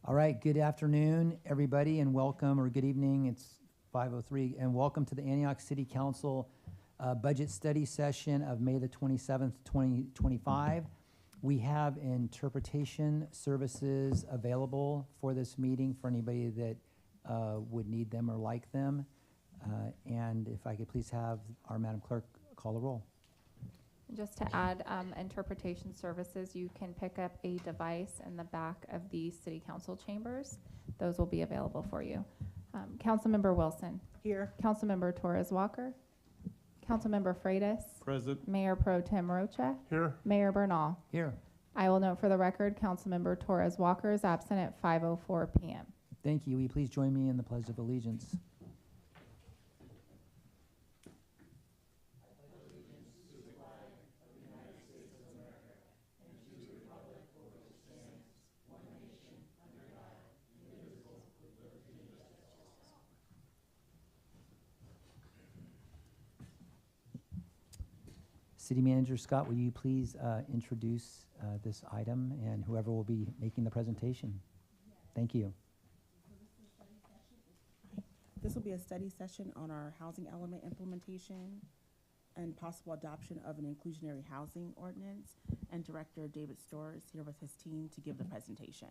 All right, good afternoon, everybody, and welcome, or good evening, it's 5:03, and welcome to the Antioch City Council Budget Study Session of May the 27th, 2025. We have interpretation services available for this meeting for anybody that would need them or like them. And if I could please have our Madam Clerk call the roll. Just to add interpretation services, you can pick up a device in the back of the City Council chambers. Those will be available for you. Councilmember Wilson. Here. Councilmember Torres Walker. Councilmember Freitas. Present. Mayor Pro Tem Rocha. Here. Mayor Bernal. Here. I will note for the record, Councilmember Torres Walker is absent at 5:04 p.m. Thank you. Will you please join me in the Pledge of Allegiance? City Manager Scott, will you please introduce this item and whoever will be making the presentation? Thank you. This will be a study session on our housing element implementation and possible adoption of an inclusionary housing ordinance. And Director David Storr is here with his team to give the presentation.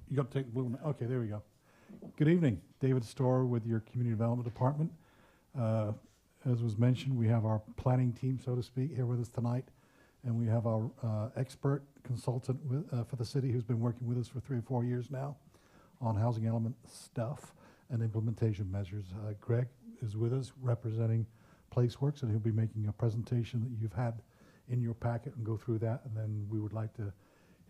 You got to take the blue one. Okay, there we go. Good evening. David Storr with your Community Development Department. As was mentioned, we have our planning team, so to speak, here with us tonight. And we have our expert consultant for the city who's been working with us for 3 or 4 years now on housing element stuff and implementation measures. Greg is with us representing PlaceWorks, and he'll be making a presentation that you've had in your packet and go through that. And then we would like to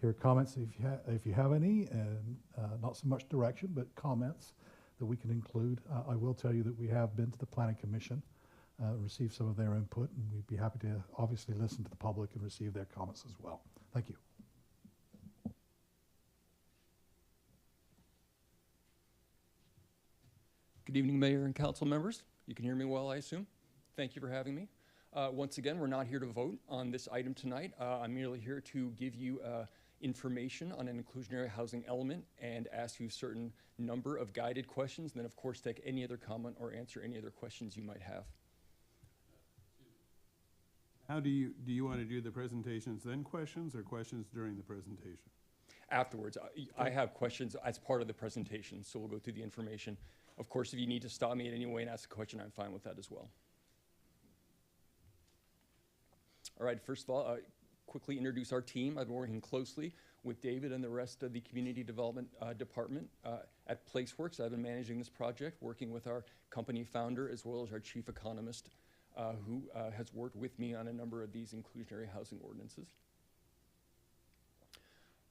hear comments if you have any, and not so much direction, but comments that we can include. I will tell you that we have been to the Planning Commission, received some of their input, and we'd be happy to obviously listen to the public and receive their comments as well. Thank you. Good evening, Mayor and Council members. You can hear me well, I assume. Thank you for having me. Once again, we're not here to vote on this item tonight. I'm merely here to give you information on an inclusionary housing element and ask you a certain number of guided questions, and then of course take any other comment or answer any other questions you might have. How do you want to do the presentations, then questions, or questions during the presentation? Afterwards, I have questions as part of the presentation, so we'll go through the information. Of course, if you need to stop me in any way and ask a question, I'm fine with that as well. All right, first of all, quickly introduce our team. I've been working closely with David and the rest of the Community Development Department at PlaceWorks. I've been managing this project, working with our company founder as well as our chief economist, who has worked with me on a number of these inclusionary housing ordinances.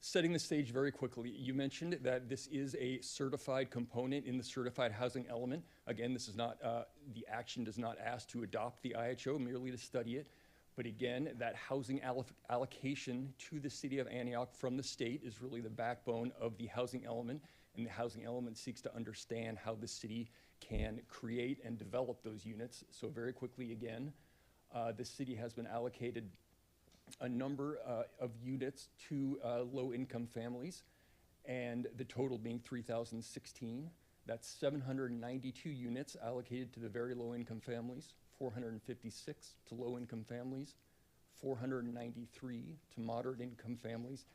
Setting the stage very quickly, you mentioned that this is a certified component in the certified housing element. Again, this is not, the action does not ask to adopt the IHO, merely to study it. But again, that housing allocation to the city of Antioch from the state is really the backbone of the housing element, and the housing element seeks to understand how the city can create and develop those units. So very quickly again, the city has been allocated a number of units to low-income families, and the total being 3,016. That's 792 units allocated to the very low-income families, 456 to low-income families, 493 to moderate-income families,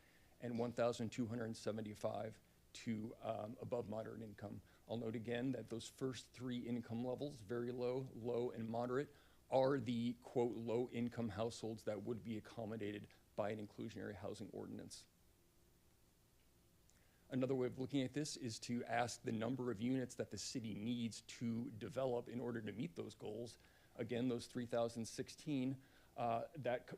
and 1,275 to above moderate income. I'll note again that those first 3 income levels, very low, low, and moderate, are the, quote, low-income households that would be accommodated by an inclusionary housing ordinance. Another way of looking at this is to ask the number of units that the city needs to develop in order to meet those goals. Again, those 3,016, that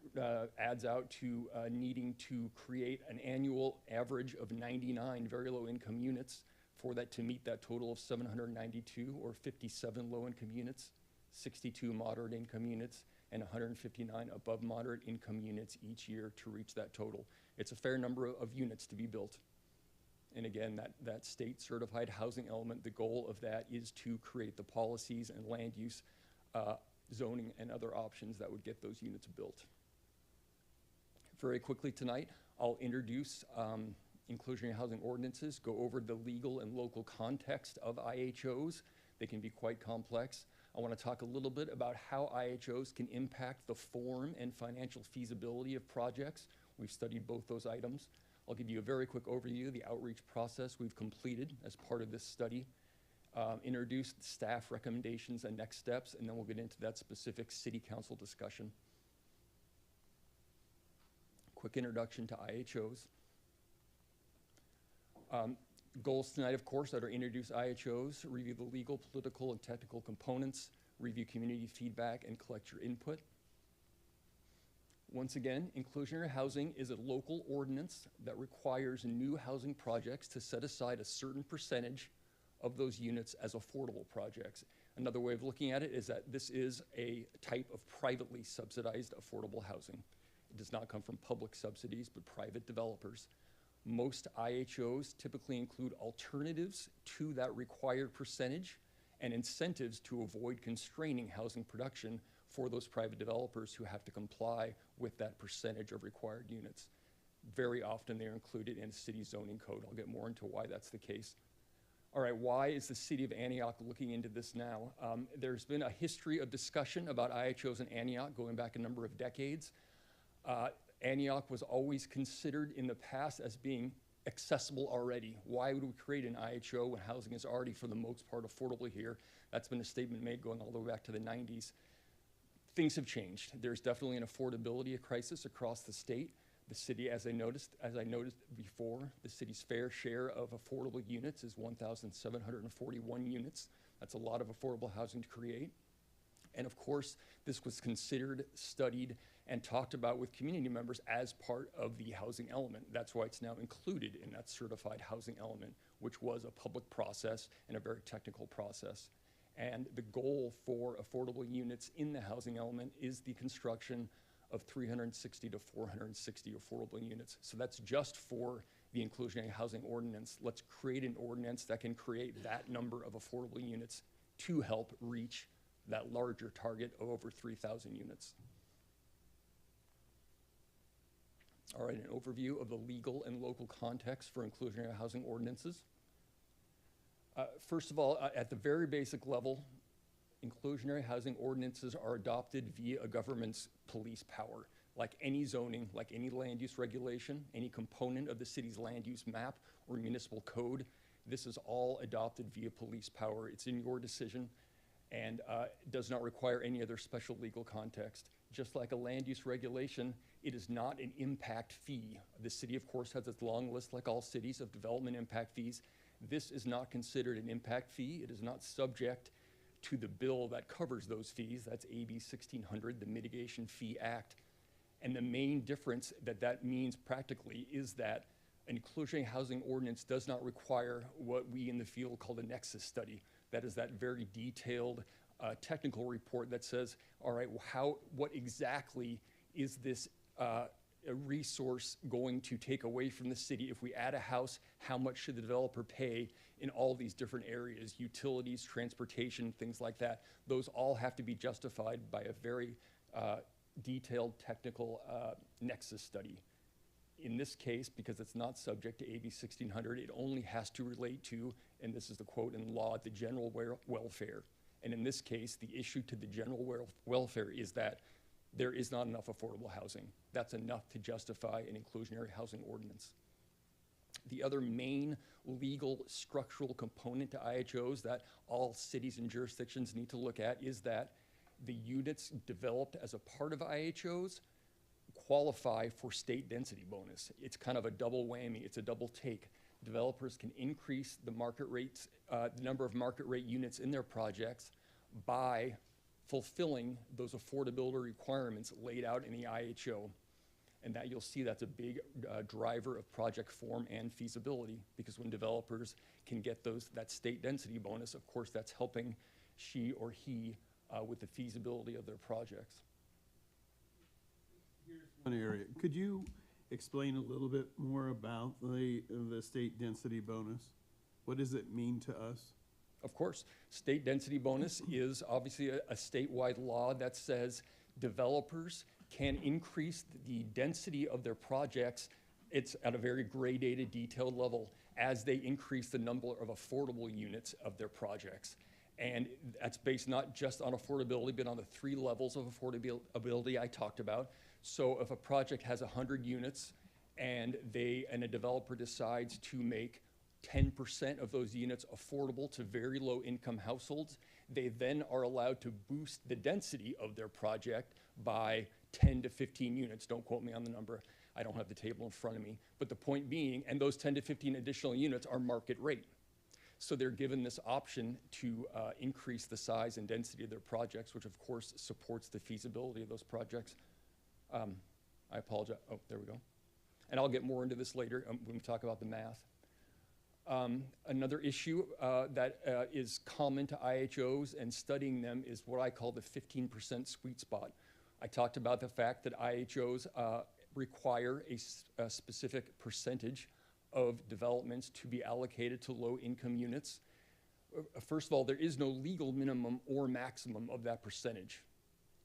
adds out to needing to create an annual average of 99 very low income units for that to meet that total of 792, or 57 low income units, 62 moderate income units, and 159 above moderate income units each year to reach that total. It's a fair number of units to be built. And again, that state certified housing element, the goal of that is to create the policies and land use, zoning and other options that would get those units built. Very quickly tonight, I'll introduce inclusionary housing ordinances, go over the legal and local context of IHOs. They can be quite complex. I want to talk a little bit about how IHOs can impact the form and financial feasibility of projects. We've studied both those items. I'll give you a very quick overview of the outreach process we've completed as part of this study, introduce staff recommendations and next steps, and then we'll get into that specific city council discussion. Quick introduction to IHOs. Goals tonight, of course, are to introduce IHOs, review the legal, political, and technical components, review community feedback, and collect your input. Once again, inclusionary housing is a local ordinance that requires new housing projects to set aside a certain percentage of those units as affordable projects. Another way of looking at it is that this is a type of privately subsidized affordable housing. It does not come from public subsidies, but private developers. Most IHOs typically include alternatives to that required percentage and incentives to avoid constraining housing production for those private developers who have to comply with that percentage of required units. Very often they're included in a city zoning code. I'll get more into why that's the case. All right, why is the city of Antioch looking into this now? There's been a history of discussion about IHOs in Antioch going back a number of decades. Antioch was always considered in the past as being accessible already. Why would we create an IHO when housing is already, for the most part, affordable here? That's been a statement made going all the way back to the 90s. Things have changed. There's definitely an affordability crisis across the state. The city, as I noticed before, the city's fair share of affordable units is 1,741 units. That's a lot of affordable housing to create. And of course, this was considered, studied, and talked about with community members as part of the housing element. That's why it's now included in that certified housing element, which was a public process and a very technical process. And the goal for affordable units in the housing element is the construction of 360 to 460 affordable units. So that's just for the inclusionary housing ordinance. Let's create an ordinance that can create that number of affordable units to help reach that larger target of over 3,000 units. All right, an overview of the legal and local context for inclusionary housing ordinances. First of all, at the very basic level, inclusionary housing ordinances are adopted via a government's police power. Like any zoning, like any land use regulation, any component of the city's land use map or municipal code, this is all adopted via police power. It's in your decision and does not require any other special legal context. Just like a land use regulation, it is not an impact fee. The city, of course, has its long list, like all cities, of development impact fees. This is not considered an impact fee. It is not subject to the bill that covers those fees. That's AB 1600, the Mitigation Fee Act. And the main difference that means practically is that an inclusionary housing ordinance does not require what we in the field call the nexus study. That is that very detailed technical report that says, all right, well, what exactly is this a resource going to take away from the city? If we add a house, how much should the developer pay in all these different areas, utilities, transportation, things like that? Those all have to be justified by a very detailed technical nexus study. In this case, because it's not subject to AB 1600, it only has to relate to, and this is the quote in law, the general welfare. And in this case, the issue to the general welfare is that there is not enough affordable housing. That's enough to justify an inclusionary housing ordinance. The other main legal structural component to IHOs that all cities and jurisdictions need to look at is that the units developed as a part of IHOs qualify for state density bonus. It's kind of a double whammy. It's a double take. Developers can increase the market rates, the number of market rate units in their projects by fulfilling those affordability requirements laid out in the IHO. And that you'll see that's a big driver of project form and feasibility, because when developers can get that state density bonus, of course, that's helping she or he with the feasibility of their projects. Here's one area. Could you explain a little bit more about the state density bonus? What does it mean to us? Of course, state density bonus is obviously a statewide law that says developers can increase the density of their projects. It's at a very gradated, detailed level as they increase the number of affordable units of their projects. And that's based not just on affordability, but on the 3 levels of affordability I talked about. So if a project has 100 units and a developer decides to make 10% of those units affordable to very low income households, they then are allowed to boost the density of their project by 10 to 15 units. Don't quote me on the number. I don't have the table in front of me. But the point being, and those 10 to 15 additional units are market rate. So they're given this option to increase the size and density of their projects, which of course supports the feasibility of those projects. I apologize. Oh, there we go. And I'll get more into this later when we talk about the math. Another issue that is common to IHOs and studying them is what I call the 15% sweet spot. I talked about the fact that IHOs require a specific percentage of developments to be allocated to low-income units. First of all, there is no legal minimum or maximum of that percentage.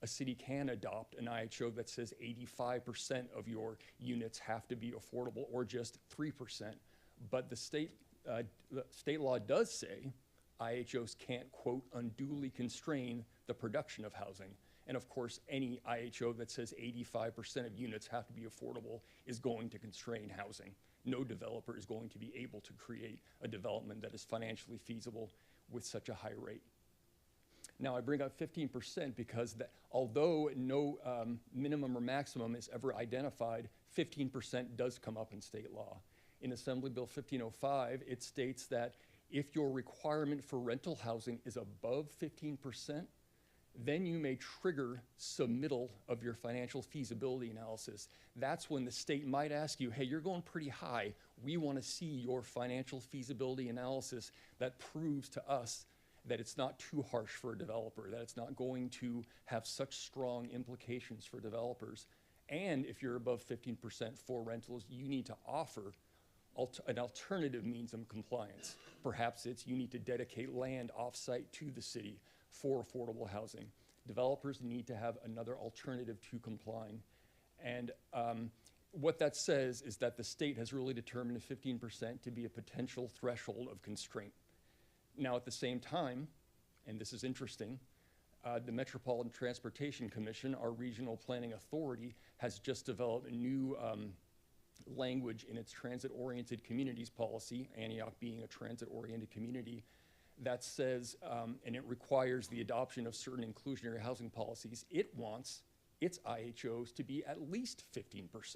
A city can adopt an IHO that says 85% of your units have to be affordable, or just 3%. But the state law does say IHOs can't, quote, unduly constrain the production of housing. And of course, any IHO that says 85% of units have to be affordable is going to constrain housing. No developer is going to be able to create a development that is financially feasible with such a high rate. Now, I bring up 15% because although no minimum or maximum is ever identified, 15% does come up in state law. In Assembly Bill 1505, it states that if your requirement for rental housing is above 15%, then you may trigger submittal of your financial feasibility analysis. That's when the state might ask you, hey, you're going pretty high. We want to see your financial feasibility analysis that proves to us that it's not too harsh for a developer, that it's not going to have such strong implications for developers. And if you're above 15% for rentals, you need to offer an alternative means of compliance. Perhaps it's you need to dedicate land off-site to the city for affordable housing. Developers need to have another alternative to complying. And what that says is that the state has really determined 15% to be a potential threshold of constraint. Now, at the same time, and this is interesting, the Metropolitan Transportation Commission, our regional planning authority, has just developed a new language in its transit-oriented communities policy, Antioch being a transit-oriented community, that says, and it requires the adoption of certain inclusionary housing policies. It wants its IHOs to be at least 15%.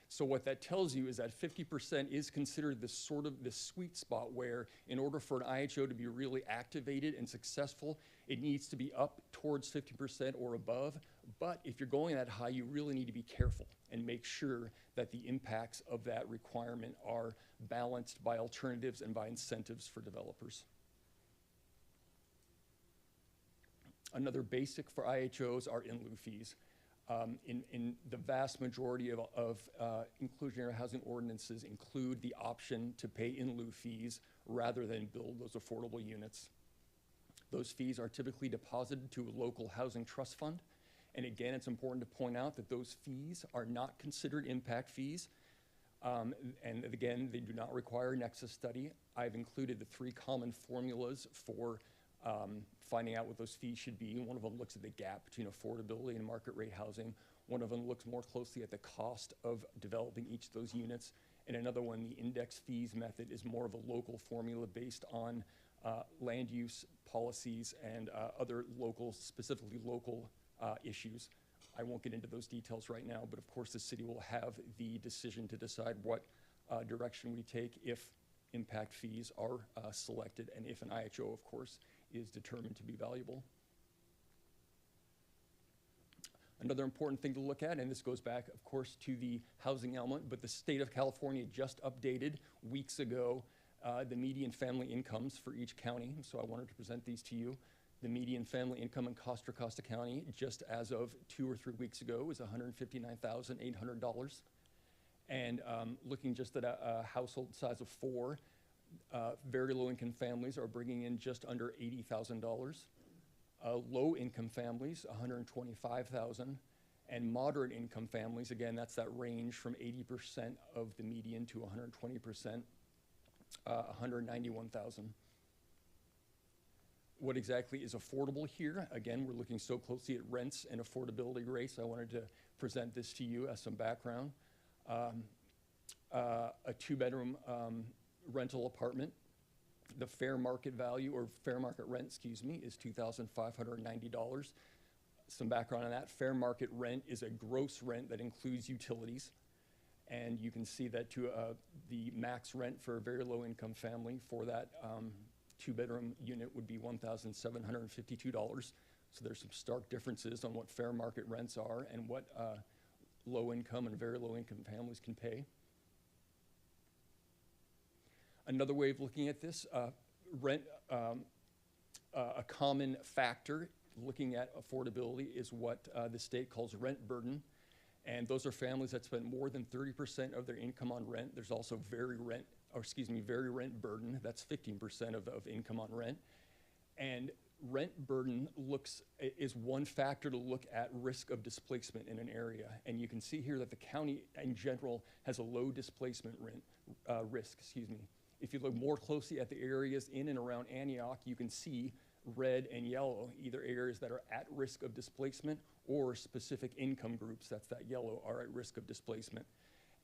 So what that tells you is that 50% is considered the sweet spot where, in order for an IHO to be really activated and successful, it needs to be up towards 50% or above. But if you're going that high, you really need to be careful and make sure that the impacts of that requirement are balanced by alternatives and by incentives for developers. Another basic for IHOs are in lieu fees. In the vast majority of inclusionary housing ordinances include the option to pay in lieu fees rather than build those affordable units. Those fees are typically deposited to a local housing trust fund. And again, it's important to point out that those fees are not considered impact fees. And again, they do not require a nexus study. I've included the 3 common formulas for finding out what those fees should be. One of them looks at the gap between affordability and market rate housing. One of them looks more closely at the cost of developing each of those units. And another one, the index fees method, is more of a local formula based on land use policies and other local, specifically local issues. I won't get into those details right now, but of course the city will have the decision to decide what direction we take if impact fees are selected and if an IHO, of course, is determined to be valuable. Another important thing to look at, and this goes back, of course, to the housing element, but the state of California just updated weeks ago the median family incomes for each county, so I wanted to present these to you. The median family income in Contra Costa County, just as of 2 or 3 weeks ago, was $159,800. And looking just at a household size of 4, very low-income families are bringing in just under $80,000. Low-income families, $125,000. And moderate income families, again, that's that range from 80% of the median to 120%, $191,000. What exactly is affordable here? Again, we're looking so closely at rents and affordability rates. I wanted to present this to you as some background. A 2-bedroom rental apartment, the fair market value, or fair market rent, excuse me, is $2,590. Some background on that: fair market rent is a gross rent that includes utilities. And you can see that the max rent for a very low income family for that 2-bedroom unit would be $1,752. So there's some stark differences on what fair market rents are and what low income and very low income families can pay. Another way of looking at this, rent, a common factor looking at affordability is what the state calls rent burden. And those are families that spend more than 30% of their income on rent. There's also very rent burden. That's 15% of income on rent. And rent burden is one factor to look at risk of displacement in an area. And you can see here that the county in general has a low displacement risk. If you look more closely at the areas in and around Antioch, you can see red and yellow, either areas that are at risk of displacement or specific income groups, that's that yellow, are at risk of displacement.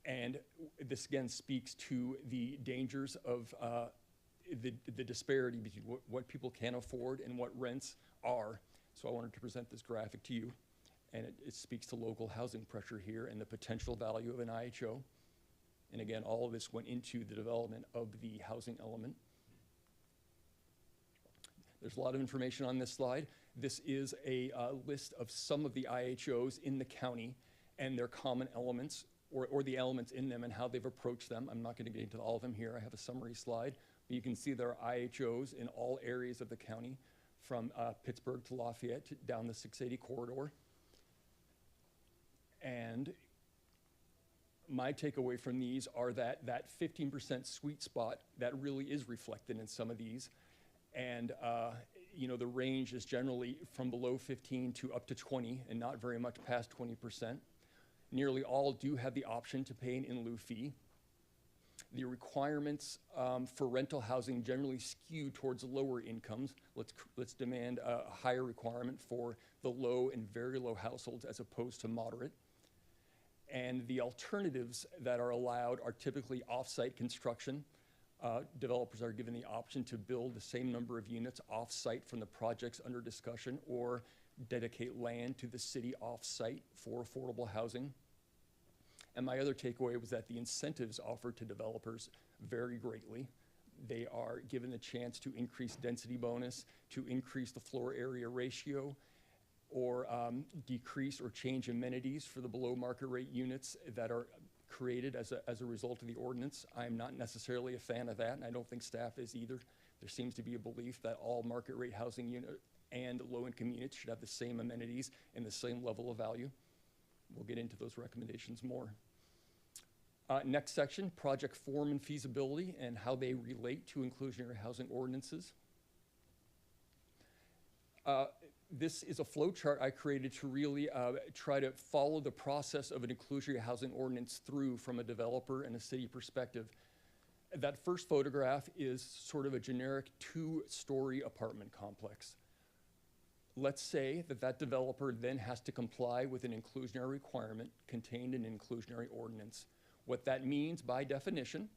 And this again speaks to the dangers of the disparity between what people can afford and what rents are. So I wanted to present this graphic to you, and it speaks to local housing pressure here and the potential value of an IHO. And again, all of this went into the development of the housing element. There's a lot of information on this slide. This is a list of some of the IHOs in the county and their common elements, or the elements in them and how they've approached them. I'm not going to get into all of them here. I have a summary slide. But you can see there are IHOs in all areas of the county, from Pittsburgh to Lafayette down the 680 corridor. And my takeaway from these are that 15% sweet spot that really is reflected in some of these. And the range is generally from below 15 to up to 20, and not very much past 20%. Nearly all do have the option to pay an in-lieu fee. The requirements for rental housing generally skew towards lower incomes. Let's demand a higher requirement for the low and very low households as opposed to moderate. And the alternatives that are allowed are typically off-site construction. Developers are given the option to build the same number of units off-site from the projects under discussion, or dedicate land to the city off-site for affordable housing. And my other takeaway was that the incentives offered to developers vary greatly. They are given the chance to increase density bonus, to increase the floor area ratio, or decrease or change amenities for the below market rate units that are created as a result of the ordinance. I'm not necessarily a fan of that, and I don't think staff is either. There seems to be a belief that all market rate housing unit and low-income units should have the same amenities and the same level of value. We'll get into those recommendations more. Next section, project form and feasibility and how they relate to inclusionary housing ordinances. This is a flow chart I created to really try to follow the process of an inclusionary housing ordinance through from a developer and a city perspective. That first photograph is sort of a generic 2-story apartment complex. Let's say that developer then has to comply with an inclusionary requirement contained in an inclusionary ordinance. What that means by definition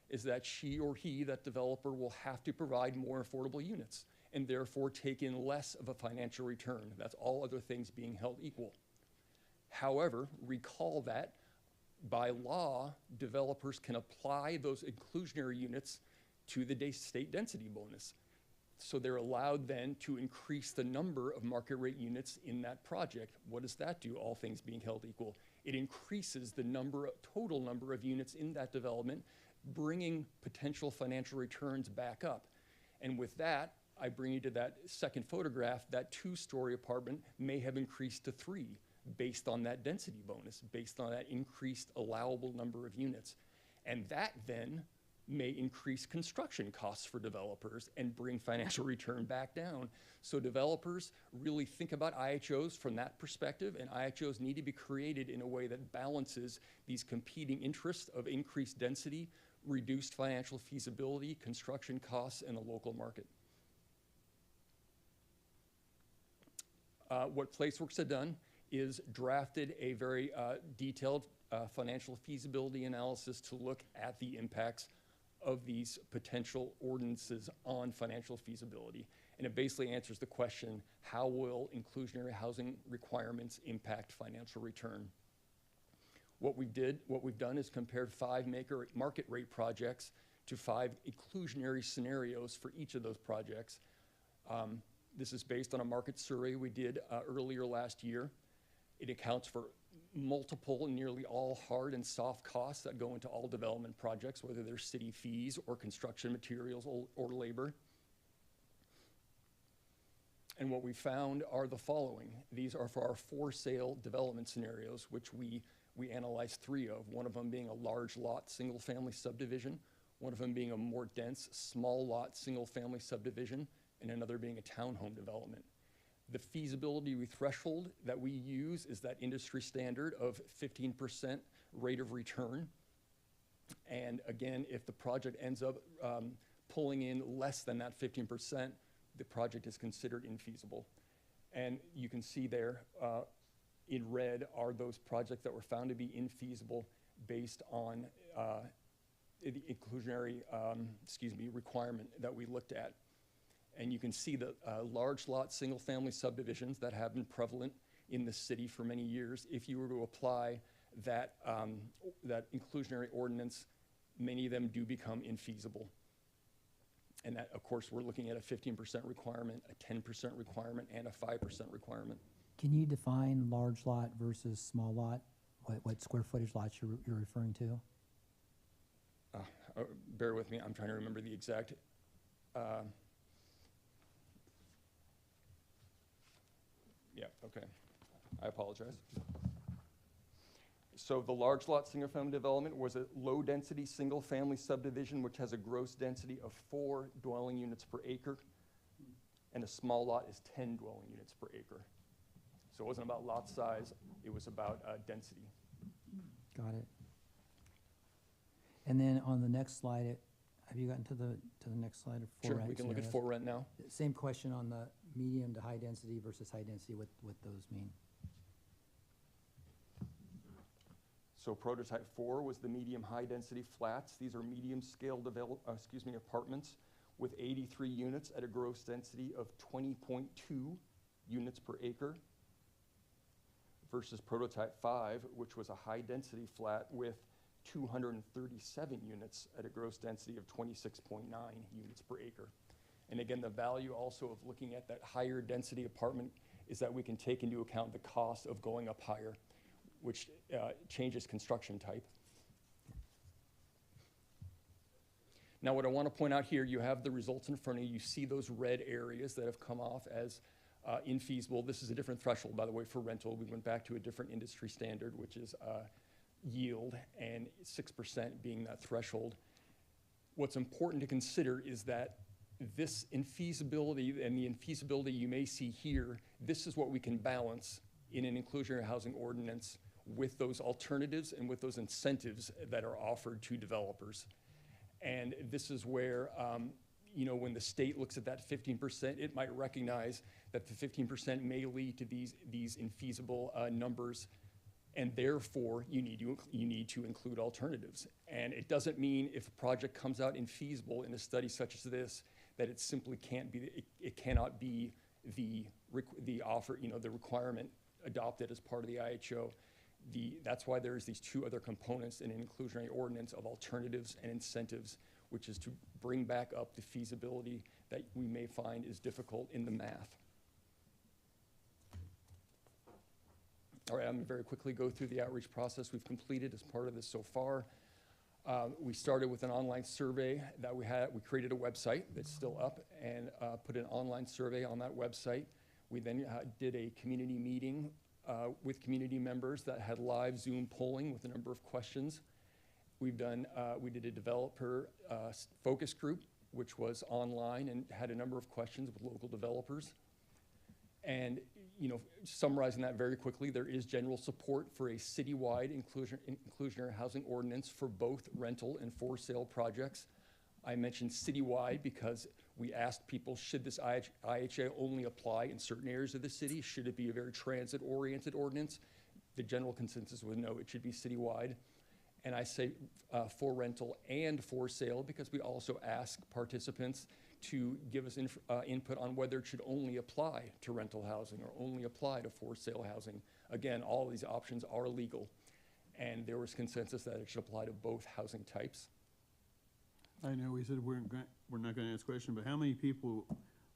is that she or he, that developer, will have to provide more affordable units and therefore take in less of a financial return. That's all other things being held equal. However, recall that by law, developers can apply those inclusionary units to the state density bonus. So they're allowed then to increase the number of market rate units in that project. What does that do, all things being held equal? It increases the total number of units in that development, bringing potential financial returns back up. And with that, I bring you to that second photograph. That 2-story apartment may have increased to 3. based on that density bonus, based on that increased allowable number of units. And that then may increase construction costs for developers and bring financial return back down. So developers really think about IHOs from that perspective, and IHOs need to be created in a way that balances these competing interests of increased density, reduced financial feasibility, construction costs, and the local market. What Placeworks had done is drafted a very detailed financial feasibility analysis to look at the impacts of these potential ordinances on financial feasibility. And it basically answers the question, how will inclusionary housing requirements impact financial return? What we've done is compared 5 market rate projects to 5 inclusionary scenarios for each of those projects. This is based on a market survey we did earlier last year. It accounts for multiple, nearly all hard and soft costs that go into all development projects, whether they're city fees or construction materials or labor. And what we found are the following. These are for our for-sale development scenarios, which we analyzed 3 of, one of them being a large lot single-family subdivision, one of them being a more dense small lot single-family subdivision, and another being a townhome development. The feasibility threshold that we use is that industry standard of 15% rate of return. And again, if the project ends up pulling in less than that 15%, the project is considered infeasible. And you can see there in red are those projects that were found to be infeasible based on the inclusionary requirement that we looked at. And you can see the large lot single-family subdivisions that have been prevalent in the city for many years. If you were to apply that inclusionary ordinance, many of them do become infeasible. And that, of course, we're looking at a 15% requirement, a 10% requirement, and a 5% requirement. Can you define large lot versus small lot? What square footage lots you're referring to? Bear with me, I'm trying to remember the exact. Yeah, okay. I apologize. So the large lot single-family development was a low-density single-family subdivision which has a gross density of 4 dwelling units per acre, and a small lot is 10 dwelling units per acre. So it wasn't about lot size, it was about density. Got it. And then on the next slide, have you gotten to the next slide of for Sure, rent we can look at scenarios? for rent now. Same question on the medium to high density versus high density, what those mean. So prototype 4 was the medium high density flats. These are medium scale apartments with 83 units at a gross density of 20.2 units per acre versus prototype 5, which was a high density flat with 237 units at a gross density of 26.9 units per acre. And again, the value also of looking at that higher density apartment is that we can take into account the cost of going up higher, which changes construction type. Now, what I want to point out here, you have the results in front of you. You see those red areas that have come off as infeasible. This is a different threshold, by the way, for rental. We went back to a different industry standard, which is yield, and 6% being that threshold. What's important to consider is that this infeasibility and the infeasibility you may see here, this is what we can balance in an inclusionary housing ordinance with those alternatives and with those incentives that are offered to developers. And this is where, when the state looks at that 15%, it might recognize that the 15% may lead to these infeasible numbers, and therefore you need to include alternatives. And it doesn't mean if a project comes out infeasible in a study such as this, that it simply can't be, it cannot be the offer, the requirement adopted as part of the IHO. That's why there's these 2 other components in an inclusionary ordinance of alternatives and incentives, which is to bring back up the feasibility that we may find is difficult in the math. All right, I'm going to very quickly go through the outreach process we've completed as part of this so far. We started with an online survey that we had. We created a website that's still up and put an online survey on that website. We then did a community meeting with community members that had live Zoom polling with a number of questions. We did a developer focus group, which was online and had a number of questions with local developers. And, summarizing that very quickly, there is general support for a citywide inclusionary housing ordinance for both rental and for sale projects. I mentioned citywide because we asked people, should this IHA only apply in certain areas of the city? Should it be a very transit-oriented ordinance? The general consensus was no, it should be citywide. And I say for rental and for sale because we also ask participants to give us input on whether it should only apply to rental housing or only apply to for sale housing. Again, all of these options are legal, and there was consensus that it should apply to both housing types. I know we said we're not gonna ask questions, but how many people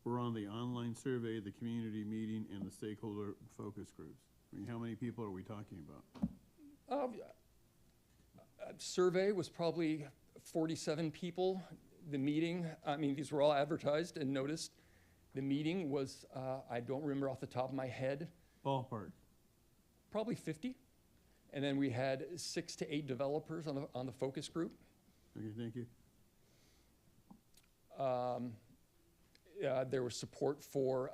were on the online survey, the community meeting, and the stakeholder focus groups? I mean, how many people are we talking about? Survey was probably 47 people. The meeting, these were all advertised and noticed. The meeting was, I don't remember off the top of my head, Ballpark. probably 50. And then we had 6 to 8 developers on the focus group. Okay, thank you. There was support for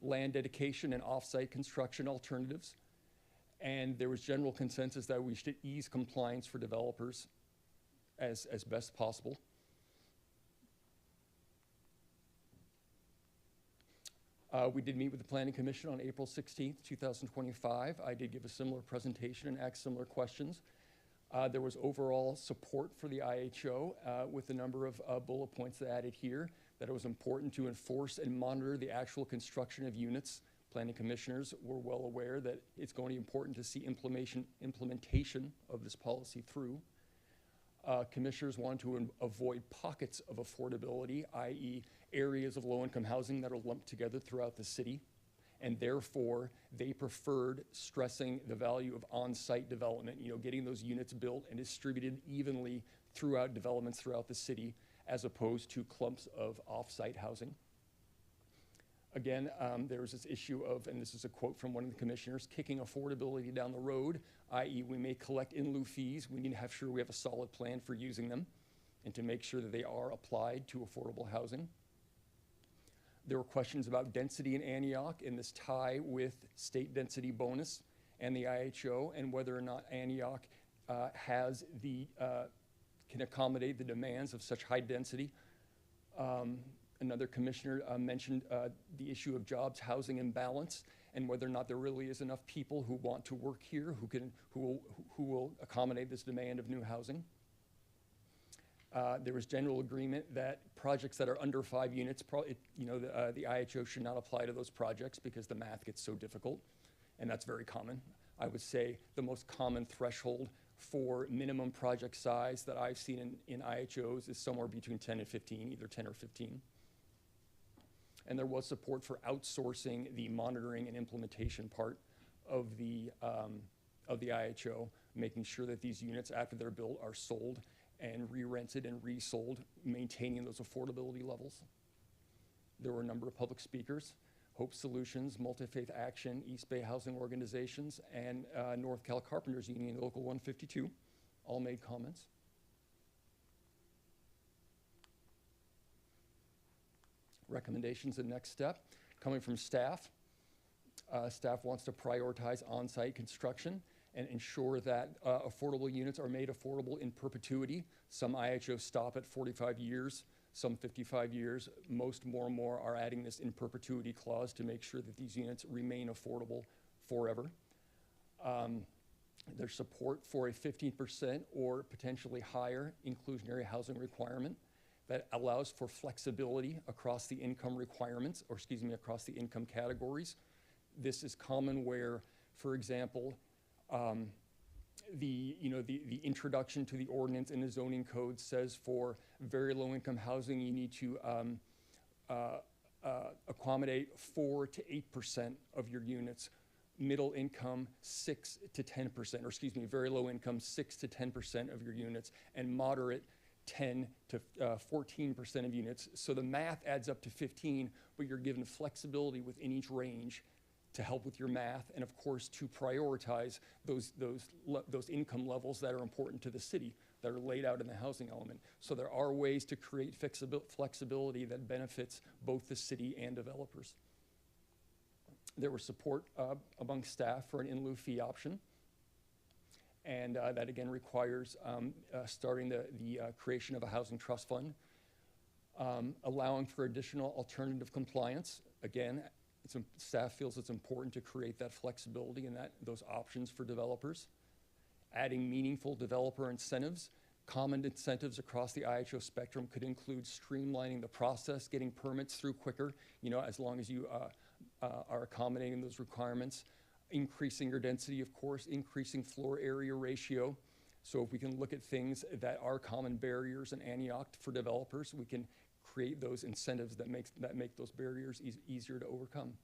land dedication and off-site construction alternatives. And there was general consensus that we should ease compliance for developers as best possible. We did meet with the Planning Commission on April 16th, 2025. I did give a similar presentation and ask similar questions. There was overall support for the IHO with a number of bullet points added here, that it was important to enforce and monitor the actual construction of units. Planning commissioners were well aware that it's going to be important to see implementation of this policy through. Commissioners want to avoid pockets of affordability, i.e. areas of low-income housing that are lumped together throughout the city, and therefore they preferred stressing the value of on-site development, getting those units built and distributed evenly throughout developments throughout the city, as opposed to clumps of off-site housing. Again, there was this issue of, and this is a quote from one of the commissioners, kicking affordability down the road, i.e. we may collect in lieu fees. We need to have sure we have a solid plan for using them and to make sure that they are applied to affordable housing. There were questions about density in Antioch and this tie with state density bonus and the IHO, and whether or not Antioch can accommodate the demands of such high density. Another commissioner mentioned the issue of jobs, housing imbalance, and whether or not there really is enough people who want to work here who will accommodate this demand of new housing. There was general agreement that projects that are under 5 units, the IHO should not apply to those projects because the math gets so difficult, and that's very common. I would say the most common threshold for minimum project size that I've seen in IHOs is somewhere between 10 and 15, either 10 or 15. And there was support for outsourcing the monitoring and implementation part of the IHO, making sure that these units, after they're built, are sold and re-rented and resold, maintaining those affordability levels. There were a number of public speakers: Hope Solutions, Multi-Faith Action, East Bay Housing Organizations, and North Cal Carpenters Union, Local 152, all made comments. Recommendations and next step coming from staff. Staff wants to prioritize on-site construction and ensure that affordable units are made affordable in perpetuity. Some IHOs stop at 45 years, some 55 years. Most more and more are adding this in perpetuity clause to make sure that these units remain affordable forever. There's support for a 15% or potentially higher inclusionary housing requirement that allows for flexibility across the income requirements, or across the income categories. This is common where, for example, the introduction to the ordinance in the zoning code says for very low income housing you need to accommodate 4 to 8% of your units. Middle income 6 to 10%, or very low income 6 to 10% of your units, and moderate 10 to 14% of units. So the math adds up to 15, but you're given flexibility within each range to help with your math, and of course, to prioritize those income levels that are important to the city, that are laid out in the housing element. So there are ways to create flexibility that benefits both the city and developers. There was support among staff for an in lieu fee option. And that again requires starting the creation of a housing trust fund, allowing for additional alternative compliance. Again, staff feels it's important to create that flexibility and those options for developers. Adding meaningful developer incentives. Common incentives across the IHO spectrum could include streamlining the process, getting permits through quicker, as long as you are accommodating those requirements. Increasing your density, of course, increasing floor area ratio. So if we can look at things that are common barriers in Antioch for developers, we can create those incentives that make those barriers easier to overcome.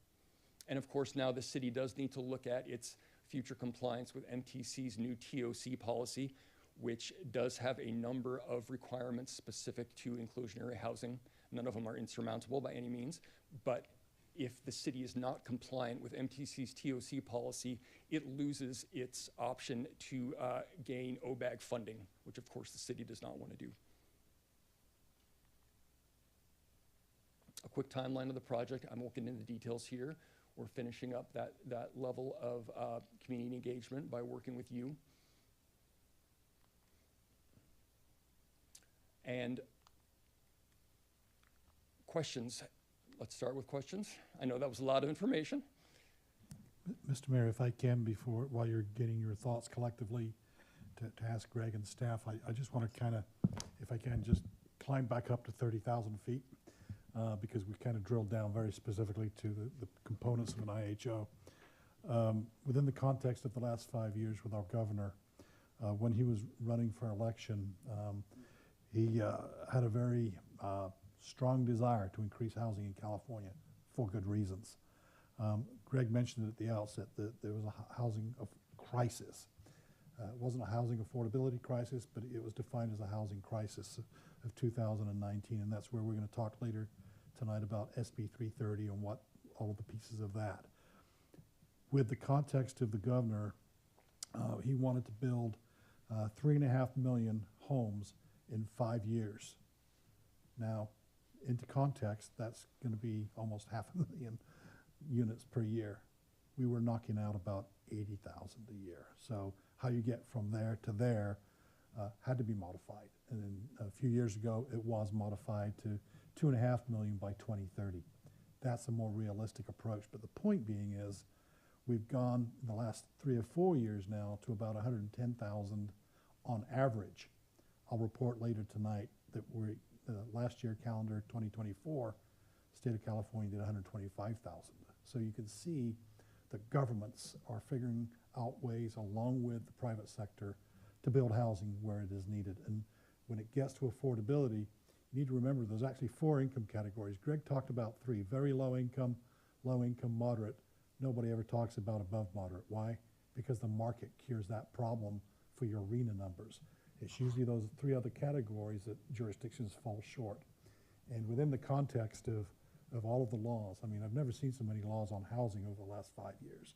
And of course, now the city does need to look at its future compliance with MTC's new TOC policy, which does have a number of requirements specific to inclusionary housing. None of them are insurmountable by any means, but if the city is not compliant with MTC's TOC policy, it loses its option to gain OBAG funding, which of course the city does not want to do. A quick timeline of the project. I won't get into the details here. We're finishing up that level of community engagement by working with you. And questions. Let's start with questions. I know that was a lot of information. Mr. Mayor, if I can, while you're getting your thoughts collectively to ask Greg and staff, I just want to kind of, if I can, just climb back up to 30,000 feet because we kind of drilled down very specifically to the components of an IHO. Within the context of the last 5 years with our governor, when he was running for election, he had a very strong desire to increase housing in California for good reasons. Greg mentioned it at the outset that there was a housing crisis. It wasn't a housing affordability crisis, but it was defined as a housing crisis of 2019, and that's where we're going to talk later tonight about SB 330 and what all of the pieces of that. With the context of the governor, he wanted to build 3.5 million homes in 5 years. Now, into context, that's going to be almost 500,000 units per year. We were knocking out about 80,000 a year. So how you get from there to there had to be modified. And then a few years ago, it was modified to 2.5 million by 2030. That's a more realistic approach. But the point being is, we've gone in the last 3 or 4 years now to about 110,000 on average. I'll report later tonight that last year, calendar 2024, state of California did 125,000. So you can see that governments are figuring out ways, along with the private sector, to build housing where it is needed. And when it gets to affordability, you need to remember there's actually 4 income categories. Greg talked about 3, very low income, moderate. Nobody ever talks about above moderate. Why? Because the market cures that problem for your arena numbers. It's usually those 3 other categories that jurisdictions fall short. And within the context of all of the laws, I mean, I've never seen so many laws on housing over the last 5 years.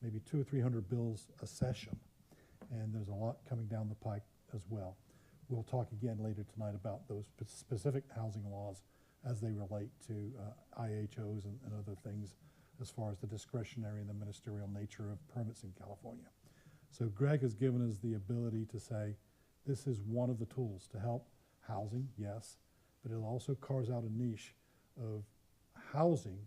Maybe 200 or 300 bills a session. And there's a lot coming down the pike as well. We'll talk again later tonight about those specific housing laws as they relate to IHOs and other things as far as the discretionary and the ministerial nature of permits in California. So Greg has given us the ability to say, this is one of the tools to help housing, yes, but it also carves out a niche of housing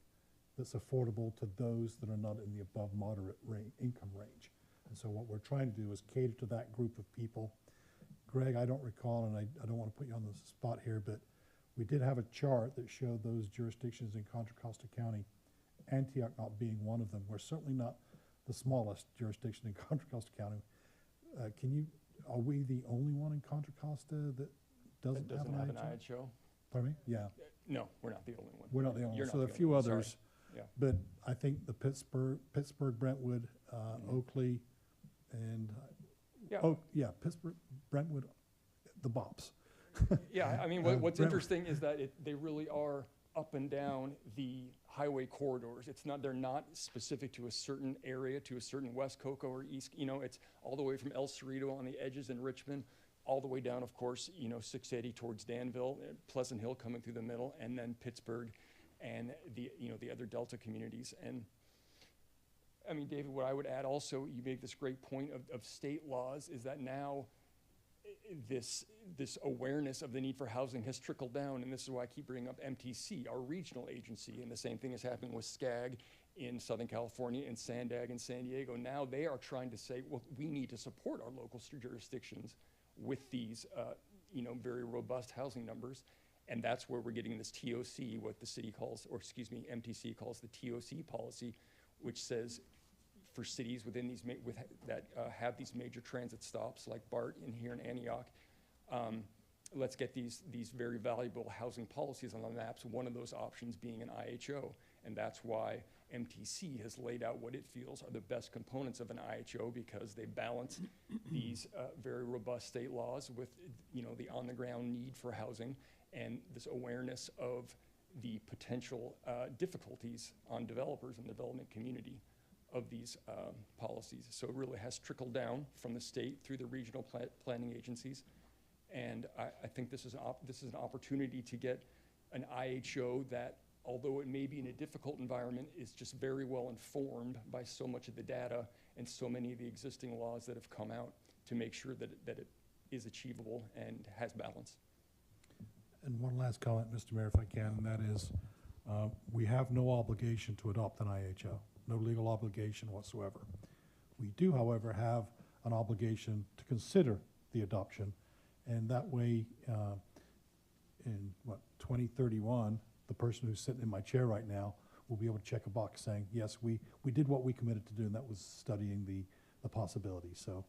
that's affordable to those that are not in the above moderate income range. And so what we're trying to do is cater to that group of people. Greg, I don't recall, and I don't want to put you on the spot here, but we did have a chart that showed those jurisdictions in Contra Costa County, Antioch not being one of them. We're certainly not the smallest jurisdiction in Contra Costa County. Are we the only one in Contra Costa that doesn't have an IHO? Pardon me? Yeah. No, we're not the only one. We're not the only You're one. So not there are the a few only one. others. Sorry. Yeah. But I think the Pittsburgh, Brentwood, Oakley, and Pittsburgh, Brentwood, the Bops. Yeah, I mean, what's interesting is that they really are up and down the highway corridors. They're not specific to a certain area, to a certain West Cocoa or East, it's all the way from El Cerrito on the edges in Richmond, all the way down, of course, 680 towards Danville, Pleasant Hill coming through the middle, and then Pittsburgh and the other Delta communities. And I mean, David, what I would add also, you make this great point of state laws, is that now this awareness of the need for housing has trickled down, and this is why I keep bringing up MTC, our regional agency, and the same thing is happening with SCAG in Southern California and SANDAG in San Diego. Now they are trying to say, well, we need to support our local jurisdictions with these, very robust housing numbers, and that's where we're getting this TOC, what the city calls, or excuse me, MTC calls the TOC policy, which says for cities within these that have these major transit stops like BART in here in Antioch, let's get these very valuable housing policies on the maps, one of those options being an IHO. And that's why MTC has laid out what it feels are the best components of an IHO, because they balance these very robust state laws with the on-the-ground need for housing and this awareness of the potential difficulties on developers and the development community of these policies. So it really has trickled down from the state through the regional planning agencies. And I think this is an opportunity to get an IHO that, although it may be in a difficult environment, is just very well informed by so much of the data and so many of the existing laws that have come out to make sure that it is achievable and has balance. And one last comment, Mr. Mayor, if I can, and that is, we have no obligation to adopt an IHO, no legal obligation whatsoever. We do, however, have an obligation to consider the adoption, and that way, in 2031, the person who's sitting in my chair right now will be able to check a box saying, yes, we did what we committed to do, and that was studying the possibilities. So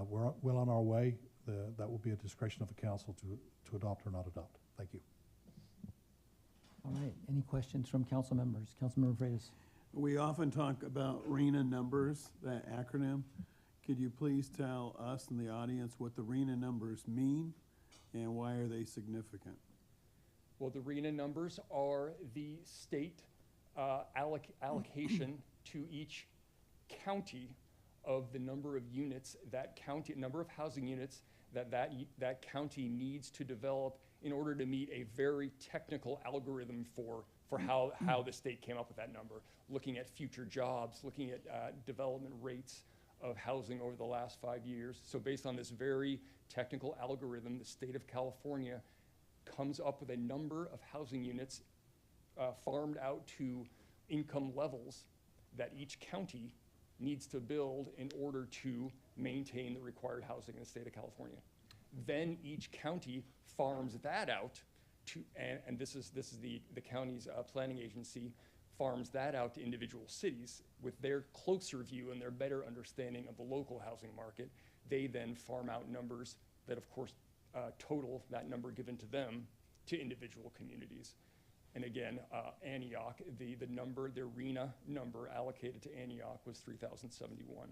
we're well on our way. That will be a discretion of the council to adopt or not adopt. Thank you. All right, any questions from council members? Councilmember Freitas. We often talk about RENA numbers, that acronym. Could you please tell us and the audience what the RENA numbers mean and why are they significant? Well, the RENA numbers are the state allocation to each county of the number of units, number of housing units that county needs to develop in order to meet a very technical algorithm for how the state came up with that number, looking at future jobs, looking at development rates of housing over the last 5 years. So based on this very technical algorithm, the state of California comes up with a number of housing units farmed out to income levels that each county needs to build in order to maintain the required housing in the state of California. Then each county farms that out to, and this is the county's planning agency, farms that out to individual cities with their closer view and their better understanding of the local housing market. They then farm out numbers that, of course, total that number given to them to individual communities. And again, Antioch, the RENA number allocated to Antioch was 3,071.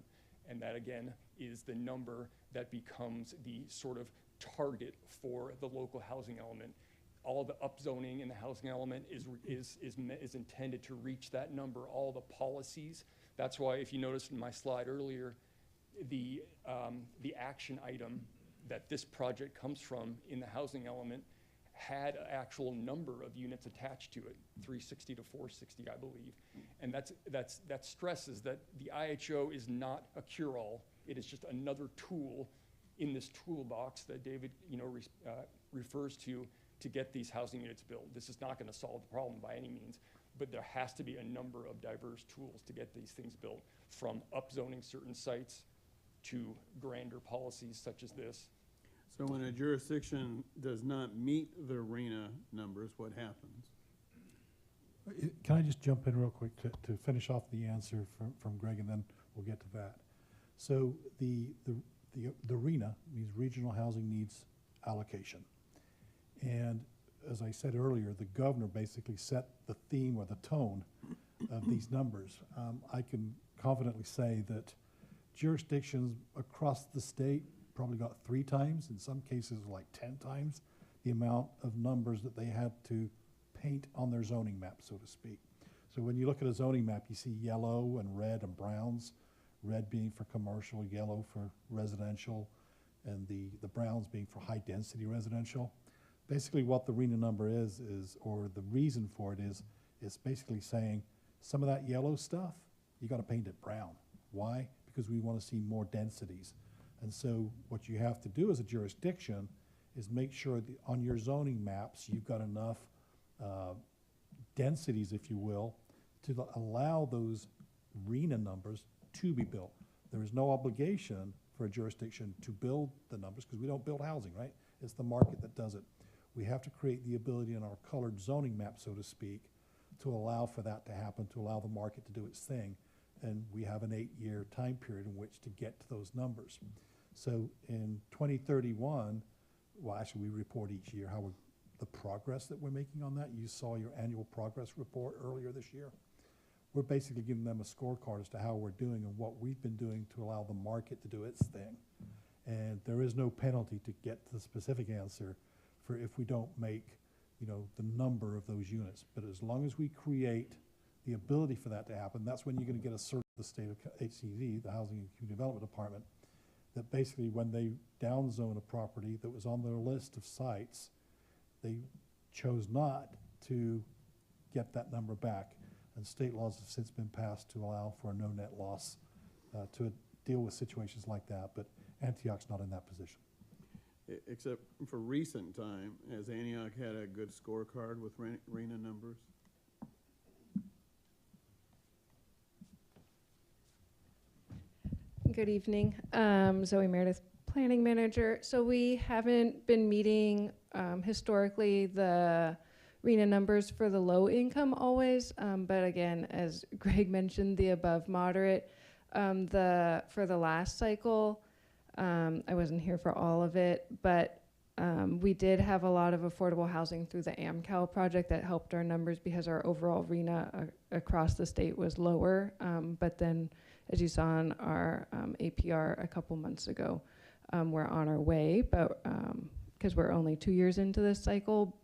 And that, again, is the number that becomes the sort of target for the local housing element. All the upzoning in the housing element is intended to reach that number, all the policies. That's why, if you noticed in my slide earlier, the action item that this project comes from in the housing element had an actual number of units attached to it, 360 to 460, I believe. And that stresses that the IHO is not a cure-all. It is just another tool in this toolbox that David refers to get these housing units built. This is not going to solve the problem by any means, but there has to be a number of diverse tools to get these things built, from upzoning certain sites to grander policies such as this. So when a jurisdiction does not meet the RENA numbers, what happens? Can I just jump in real quick to finish off the answer from Greg, and then we'll get to that. So the RENA means Regional Housing Needs Allocation. And as I said earlier, the governor basically set the theme or the tone of these numbers. I can confidently say that jurisdictions across the state probably got 3 times, in some cases like 10 times, the amount of numbers that they had to paint on their zoning map, so to speak. So when you look at a zoning map, you see yellow and red and browns, red being for commercial, yellow for residential, and the browns being for high-density residential. Basically what the RENA number is, or the reason for it is, it's basically saying some of that yellow stuff, you gotta paint it brown. Why? Because we wanna see more densities. And so what you have to do as a jurisdiction is make sure that on your zoning maps, you've got enough densities, if you will, to allow those RENA numbers to be built. There is no obligation for a jurisdiction to build the numbers, because we don't build housing, right? It's the market that does it. We have to create the ability in our colored zoning map, so to speak, to allow for that to happen, to allow the market to do its thing. And we have an 8-year time period in which to get to those numbers. So in 2031, well, actually, we report each year the progress that we're making on that. You saw your annual progress report earlier this year. We're basically giving them a scorecard as to how we're doing and what we've been doing to allow the market to do its thing. And there is no penalty to get to the specific answer for if we don't make, the number of those units. But as long as we create the ability for that to happen, that's when you're gonna get a cert the state of HCD, the Housing and Community Development Department, that basically when they downzone a property that was on their list of sites, they chose not to get that number back. And state laws have since been passed to allow for a no net loss to deal with situations like that, but Antioch's not in that position. Except for recent time, has Antioch had a good scorecard with RENA numbers? Good evening. Zoe Meredith, Planning Manager. So we haven't been meeting historically the RENA numbers for the low income always, but again, as Greg mentioned, the above moderate. For the last cycle, I wasn't here for all of it, but we did have a lot of affordable housing through the AMCAL project that helped our numbers because our overall RENA across the state was lower. But then, as you saw on our APR a couple months ago, we're on our way, but because we're only 2 years into this cycle,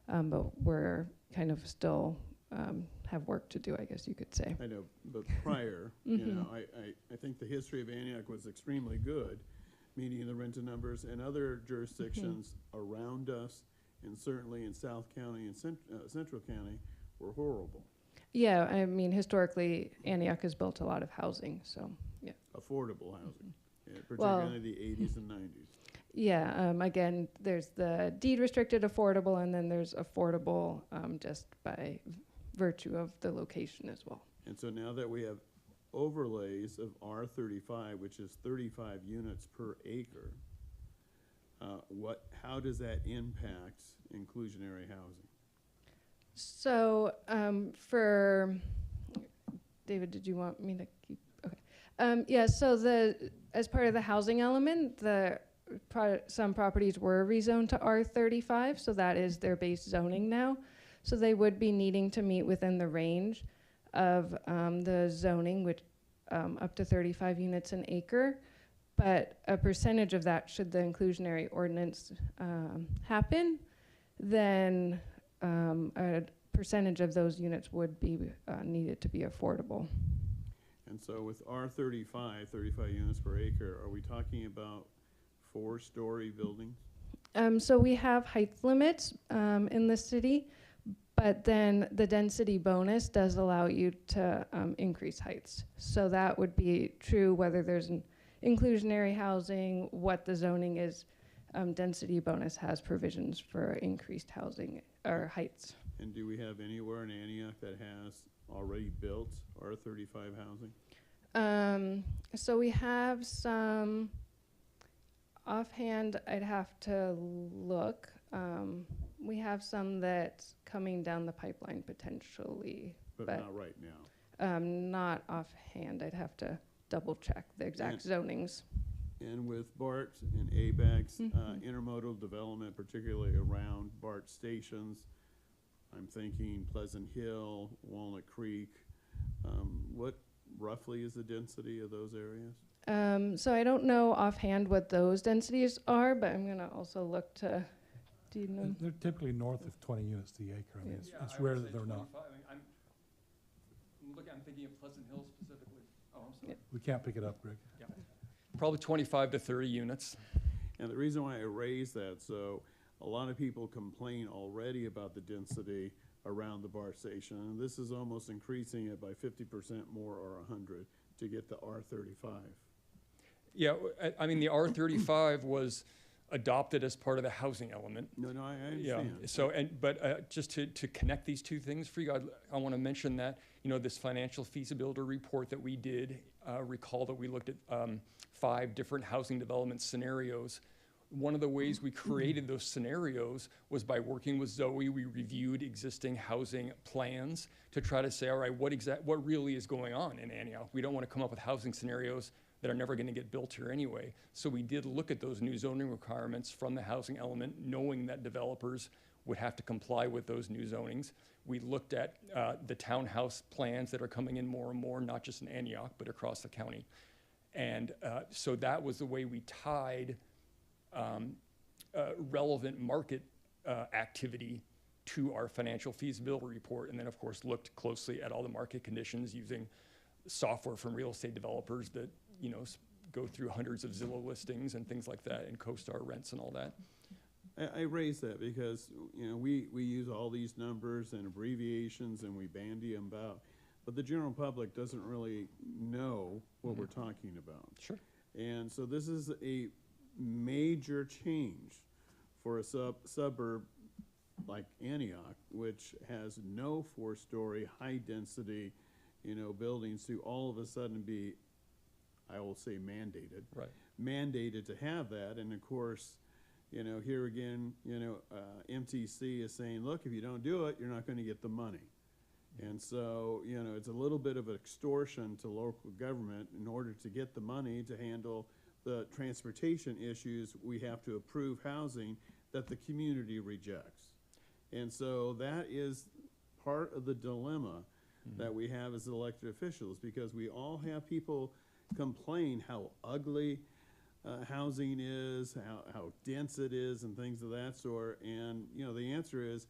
but we're kind of still have work to do, I guess you could say. I know, but prior, I think the history of Antioch was extremely good, meeting the RENA numbers, and other jurisdictions around us, and certainly in South County and Central County, were horrible. Yeah, I mean, historically, Antioch has built a lot of housing, so, yeah. Affordable housing, particularly in the 80s and 90s. Yeah, again, there's the deed restricted affordable, and then there's affordable just by virtue of the location as well. And so now that we have overlays of R35, which is 35 units per acre, how does that impact inclusionary housing? So for David, did you want me to keep? Okay. Yeah. So as part of the housing element, some properties were rezoned to R35, so that is their base zoning now. So they would be needing to meet within the range of the zoning, which up to 35 units an acre. But a percentage of that, should the inclusionary ordinance happen, then a percentage of those units would be needed to be affordable. And so with R35, 35 units per acre, are we talking about 4-story buildings? So we have height limits in the city, but then the density bonus does allow you to increase heights. So that would be true whether there's an inclusionary housing, what the zoning is. Density bonus has provisions for increased housing or heights. And do we have anywhere in Antioch that has already built R35 housing? So we have some, offhand, I'd have to look. We have some that's coming down the pipeline potentially. But not right now. Not offhand, I'd have to double check the exact zonings. And with BART and ABAC's intermodal development, particularly around BART stations, I'm thinking Pleasant Hill, Walnut Creek, what roughly is the density of those areas? So I don't know offhand what those densities are, but I'm gonna also look to Do you know? They're typically north of 20 units to the acre. I mean, it's rare that they're not. I'm thinking of Pleasant Hill specifically. Oh, I'm sorry. We can't pick it up, Greg. Probably 25 to 30 units. And the reason why I raise that, so a lot of people complain already about the density around the BART station, and this is almost increasing it by 50% more or 100 to get the R35. Yeah, I mean, the R35 was adopted as part of the housing element. No, I Yeah, understand. so, but just to connect these two things for you, I want to mention that, this financial feasibility report that we did, recall that we looked at 5 different housing development scenarios. One of the ways we created those scenarios was by working with Zoe. We reviewed existing housing plans to try to say, all right, what really is going on in Antioch? We don't want to come up with housing scenarios that are never going to get built here anyway. So we did look at those new zoning requirements from the housing element, knowing that developers would have to comply with those new zonings. We looked at the townhouse plans that are coming in more and more, not just in Antioch, but across the county. And so that was the way we tied relevant market activity to our financial feasibility report. And then, of course, looked closely at all the market conditions using software from real estate developers that go through hundreds of Zillow listings and things like that, and CoStar rents and all that. I raise that because, we use all these numbers and abbreviations and we bandy them about, but the general public doesn't really know what we're talking about. Sure. And so this is a major change for a suburb like Antioch, which has no 4-story, high-density, buildings, to all of a sudden be, I will say, mandated. Right. Mandated to have that, and of course, here again, MTC is saying, look, if you don't do it, you're not going to get the money. And so, it's a little bit of extortion to local government in order to get the money to handle the transportation issues. We have to approve housing that the community rejects. And so that is part of the dilemma that we have as elected officials, because we all have people complain how ugly housing is, how dense it is, and things of that sort. And, the answer is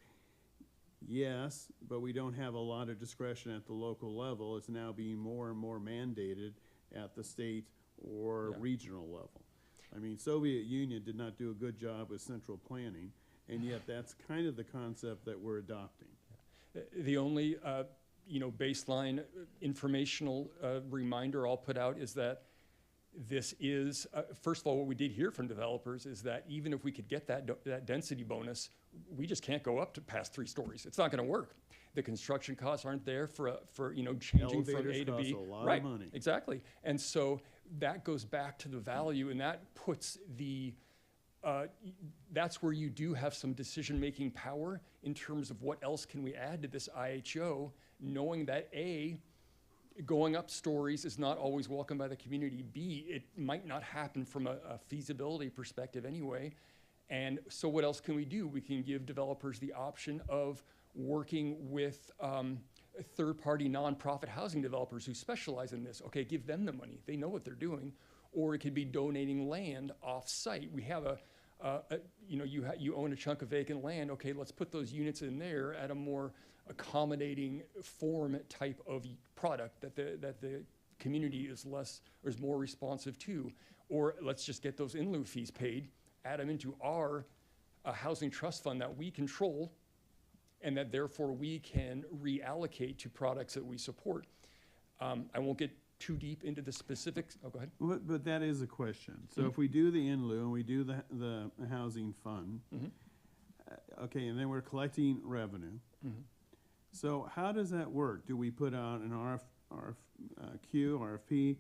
yes, but we don't have a lot of discretion at the local level. It's now being more and more mandated at the state or regional level. I mean, Soviet Union did not do a good job with central planning, and yet that's kind of the concept that we're adopting. The only, baseline informational reminder I'll put out is that this is, first of all, what we did hear from developers is that even if we could get that density bonus, we just can't go up to past 3 stories. It's not going to work. The construction costs aren't there for changing from A to B. Elevators cost a lot of money. Exactly. And so that goes back to the value, and that puts that's where you do have some decision-making power in terms of what else can we add to this IHO, knowing that A, going up stories is not always welcome by the community. B, it might not happen from a feasibility perspective anyway. And so what else can we do? We can give developers the option of working with third-party nonprofit housing developers who specialize in this. Okay, give them the money. They know what they're doing. Or it could be donating land off-site. We have you own a chunk of vacant land. Okay, let's put those units in there at a more accommodating form type of product that the community is more responsive to. Or let's just get those in lieu fees paid, add them into our housing trust fund that we control, and that therefore we can reallocate to products that we support. I won't get too deep into the specifics. Oh, go ahead. But that is a question. So if we do the in lieu and we do the housing fund, okay, and then we're collecting revenue. So how does that work? Do we put out an RFP,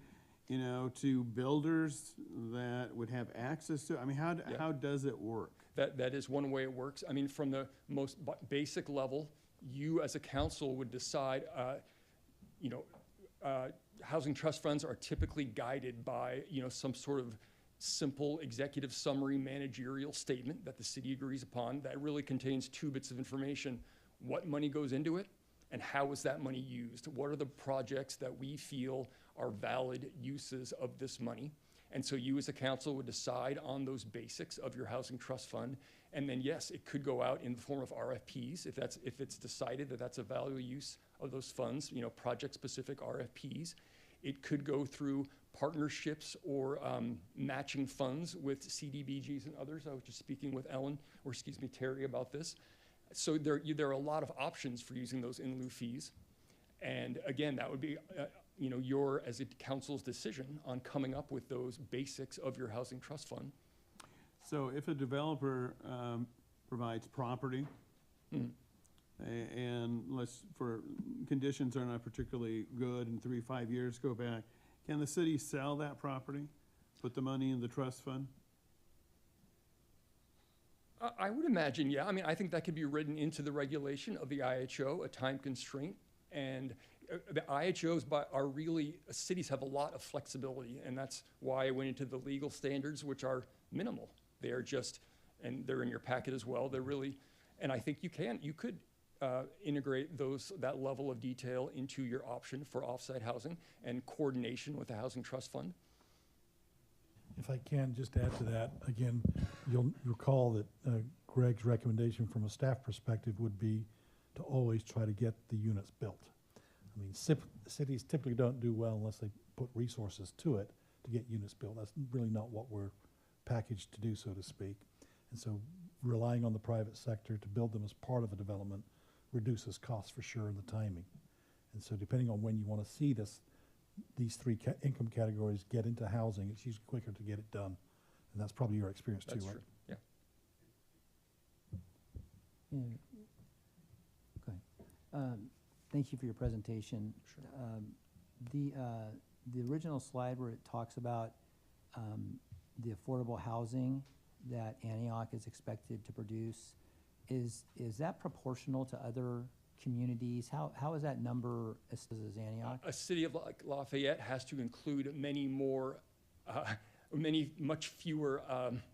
to builders that would have access to? I mean, how does it work? That is one way it works. I mean, from the most basic level, you as a council would decide, housing trust funds are typically guided by, some sort of simple executive summary managerial statement that the city agrees upon that really contains 2 bits of information: what money goes into it and how is that money used? What are the projects that we feel are valid uses of this money? And so you as a council would decide on those basics of your housing trust fund. And then, yes, it could go out in the form of RFPs if it's decided that that's a valuable use of those funds, project-specific RFPs. It could go through partnerships or matching funds with CDBGs and others. I was just speaking with Terry about this. So there are a lot of options for using those in lieu fees. And again, that would be, your, as a council's decision on coming up with those basics of your housing trust fund. So if a developer provides property, and for conditions are not particularly good and 3-5 years go back, can the city sell that property, put the money in the trust fund? I would imagine, yeah. I mean, I think that could be written into the regulation of the IHO, a time constraint. And the IHOs are really, cities have a lot of flexibility, and that's why I went into the legal standards, which are minimal. They are just, and they're in your packet as well. They're really, and I think you could integrate that level of detail into your option for offsite housing and coordination with the Housing Trust Fund. If I can just add to that, again, you'll recall that Greg's recommendation from a staff perspective would be to always try to get the units built. I mean, cities typically don't do well unless they put resources to it to get units built. That's really not what we're packaged to do, so to speak. And so relying on the private sector to build them as part of a development reduces costs for sure and the timing. And so depending on when you want to see these three income categories get into housing, it's usually quicker to get it done. And that's probably your experience too, That's right? true, yeah. Yeah. Okay. Thank you for your presentation. Sure. The original slide where it talks about the affordable housing that Antioch is expected to produce, is that proportional to other communities? How is that number as Antioch? A city of like Lafayette has to include many much fewer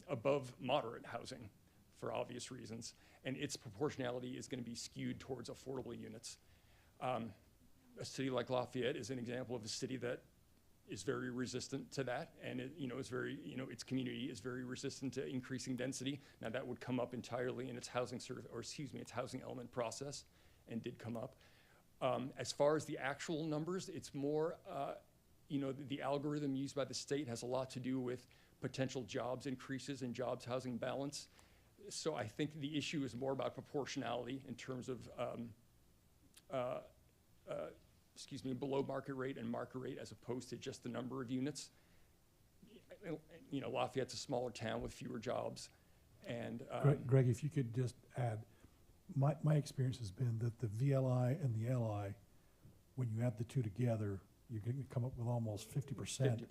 above moderate housing for obvious reasons. And its proportionality is going to be skewed towards affordable units. A city like Lafayette is an example of a city that is very resistant to that, and its community is very resistant to increasing density. Now that would come up entirely in its its housing element process, and did come up. As far as the actual numbers, it's more, the algorithm used by the state has a lot to do with potential jobs increases and jobs housing balance. So I think the issue is more about proportionality in terms of below market rate and market rate as opposed to just the number of units. Lafayette's a smaller town with fewer jobs. And Greg, if you could just add, my experience has been that the VLI and the LI, when you add the two together, you're going to come up with almost 50%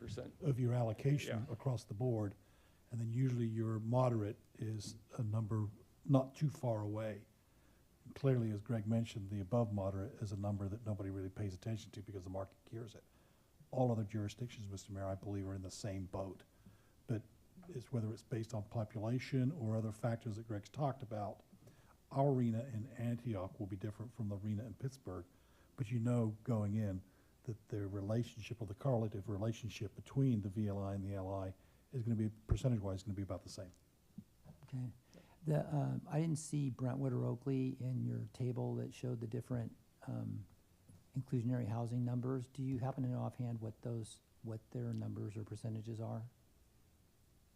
of your allocation across the board. And then usually your moderate is a number not too far away. Clearly, as Greg mentioned, the above moderate is a number that nobody really pays attention to because the market cures it. All other jurisdictions, Mr. Mayor, I believe, are in the same boat. But whether it's based on population or other factors that Greg's talked about, our arena in Antioch will be different from the arena in Pittsburgh. But going in that the relationship or the correlative relationship between the VLI and the LI is going to be, percentage-wise, going to be about the same. Okay. I didn't see Brentwood or Oakley in your table that showed the different inclusionary housing numbers. Do you happen to know offhand what their numbers or percentages are?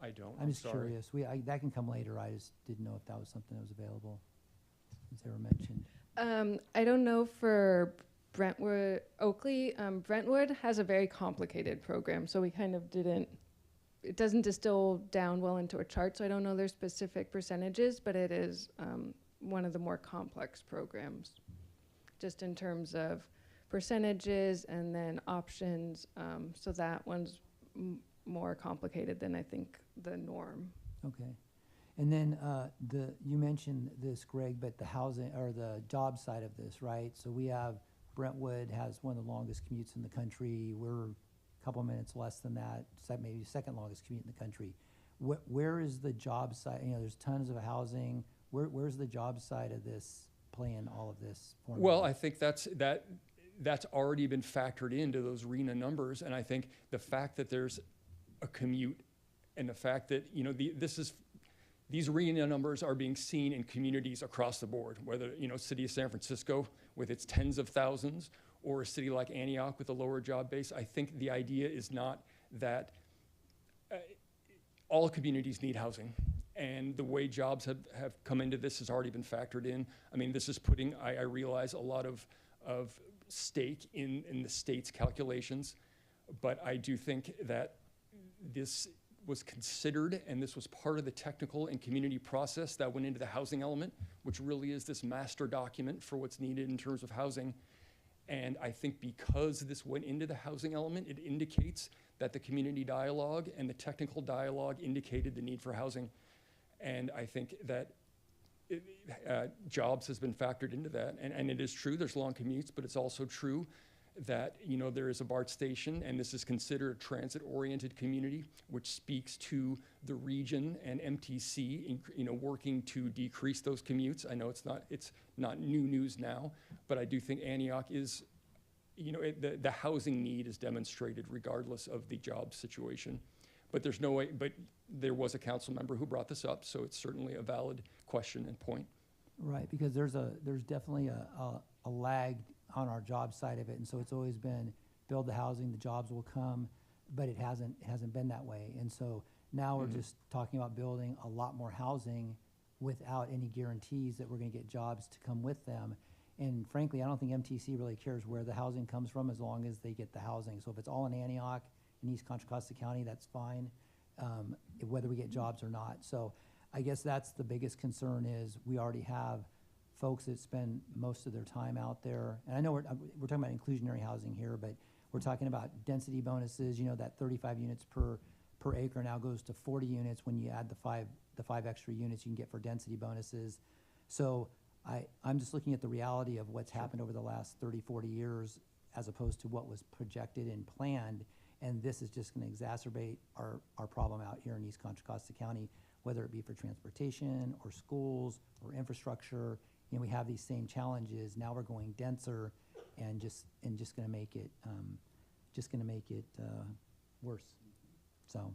I don't. I'm just sorry. curious. That can come later. I just didn't know if that was something that was available, since they were mentioned. I don't know for Brentwood, Oakley. Brentwood has a very complicated program, so we kind of it doesn't distill down well into a chart, so I don't know their specific percentages, but it is one of the more complex programs, just in terms of percentages and then options. So that one's more complicated than I think the norm. Okay. And then you mentioned this, Greg, but the housing or the job side of this, right? So we have Brentwood has one of the longest commutes in the country. We're a couple minutes less than that, maybe second longest commute in the country. Where is the job side? There's tons of housing. Where's the job side of this play in all of this formula? Well, I think that's already been factored into those RENA numbers, and I think the fact that there's a commute, and the fact that, you know, these arena numbers are being seen in communities across the board, whether, you know, city of San Francisco with its tens of thousands, or a city like Antioch with a lower job base. I think the idea is not that all communities need housing, and the way jobs have come into this has already been factored in. I mean, this is putting, I realize, a lot of stake in the state's calculations, but I do think that this was considered, and this was part of the technical and community process that went into the housing element, which really is this master document for what's needed in terms of housing. And I think because this went into the housing element, it indicates that the community dialogue and the technical dialogue indicated the need for housing. And I think that jobs has been factored into that. And it is true, there's long commutes, but it's also true that, you know, there is a BART station, and this is considered a transit-oriented community, which speaks to the region and MTC, you know, working to decrease those commutes. I know it's not new news now, but I do think Antioch is, you know, the housing need is demonstrated regardless of the job situation. But there's no way, but there was a council member who brought this up, so it's certainly a valid question and point. Right, because there's definitely a lag on our job side of it, and so it's always been build the housing, the jobs will come, but it hasn't been that way. And so now we're just talking about building a lot more housing without any guarantees that we're gonna get jobs to come with them. And frankly, I don't think MTC really cares where the housing comes from as long as they get the housing. So if it's all in Antioch, in East Contra Costa County, that's fine, whether we get jobs or not. So I guess that's the biggest concern is we already have folks that spend most of their time out there. And I know we're talking about inclusionary housing here, but we're talking about density bonuses, you know, that 35 units per acre now goes to 40 units when you add the five extra units you can get for density bonuses. So I'm just looking at the reality of what's happened over the last 30, 40 years as opposed to what was projected and planned. And this is just gonna exacerbate our problem out here in East Contra Costa County, whether it be for transportation or schools or infrastructure. You know, we have these same challenges. Now we're going denser and just gonna make it worse. So,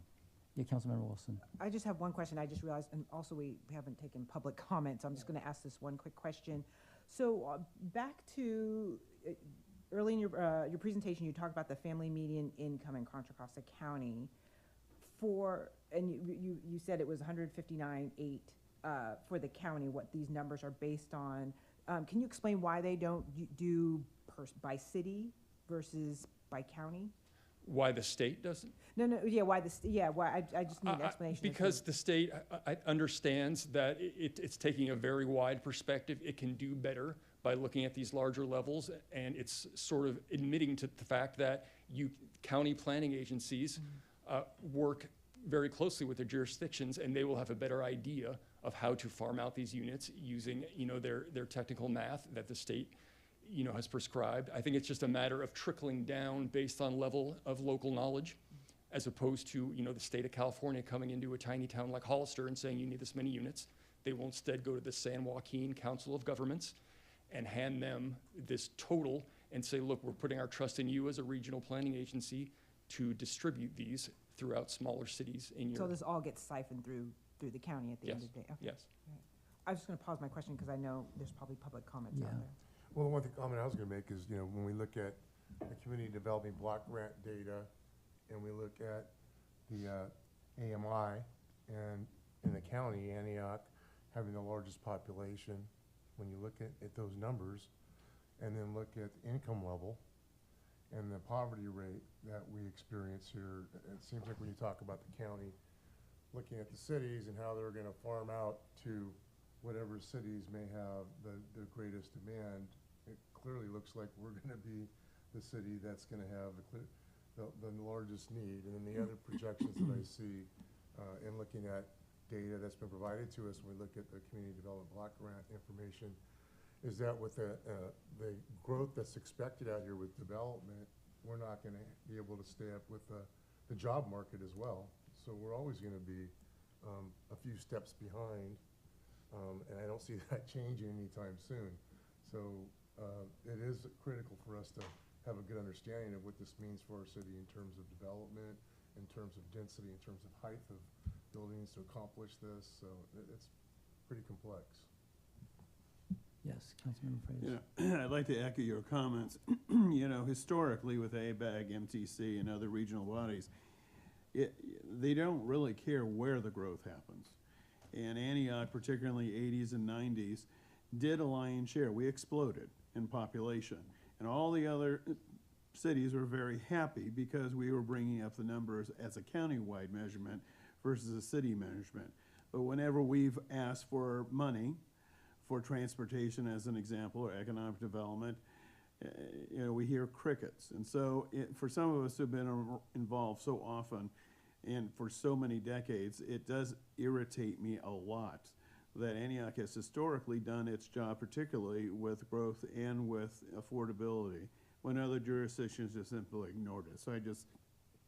yeah, Councilmember Wilson. I just have one question. I just realized, and also we haven't taken public comment, so I'm just going to ask this one quick question. So back to early in your presentation, you talked about the family median income in Contra Costa County and you said it was 159.8 for the county, what these numbers are based on. Can you explain why they don't do by city versus by county? Why the state doesn't? No, yeah, why I just need an explanation. Because the state understands that it's taking a very wide perspective. It can do better by looking at these larger levels, and it's sort of admitting to the fact that county planning agencies work very closely with their jurisdictions, and they will have a better idea of how to farm out these units using, you know, their technical math that the state, you know, has prescribed. I think it's just a matter of trickling down based on level of local knowledge, as opposed to, you know, the state of California coming into a tiny town like Hollister and saying you need this many units. They will instead go to the San Joaquin Council of Governments and hand them this total and say, look, we're putting our trust in you as a regional planning agency to distribute these throughout smaller cities in your. So this all gets siphoned through the county at the end of the day? Okay. Yes. Right. I was just going to pause my question because I know there's probably public comments out Yeah. there. Well, the one comment I was gonna make is, you know, when we look at the community development block grant data, and we look at the AMI, and in the county, Antioch, having the largest population, when you look at those numbers, and then look at the income level, and the poverty rate that we experience here, it seems like when you talk about the county, looking at the cities and how they're gonna farm out to whatever cities may have the greatest demand, it clearly looks like we're gonna be the city that's gonna have the largest need. And then the other projections that I see in looking at data that's been provided to us when we look at the community development block grant information is that with the growth that's expected out here with development, we're not gonna be able to stay up with the job market as well. So we're always gonna be a few steps behind, and I don't see that changing anytime soon. So it is critical for us to have a good understanding of what this means for our city in terms of development in terms of density, in terms of height of buildings to accomplish this, so it's pretty complex. Yes, Councilmember Fraser. Yeah, I'd like to echo your comments. Historically with ABAG, MTC, and other regional bodies, they don't really care where the growth happens. And Antioch, particularly 80s and 90s, did a lion's share. We exploded in population. And all the other cities were very happy because we were bringing up the numbers as a county-wide measurement versus a city measurement. But whenever we've asked for money for transportation, as an example, or economic development, we hear crickets. And so for some of us who have been involved so often and for so many decades, it does irritate me a lot that Antioch has historically done its job, particularly with growth and with affordability, when other jurisdictions just simply ignored it. So I just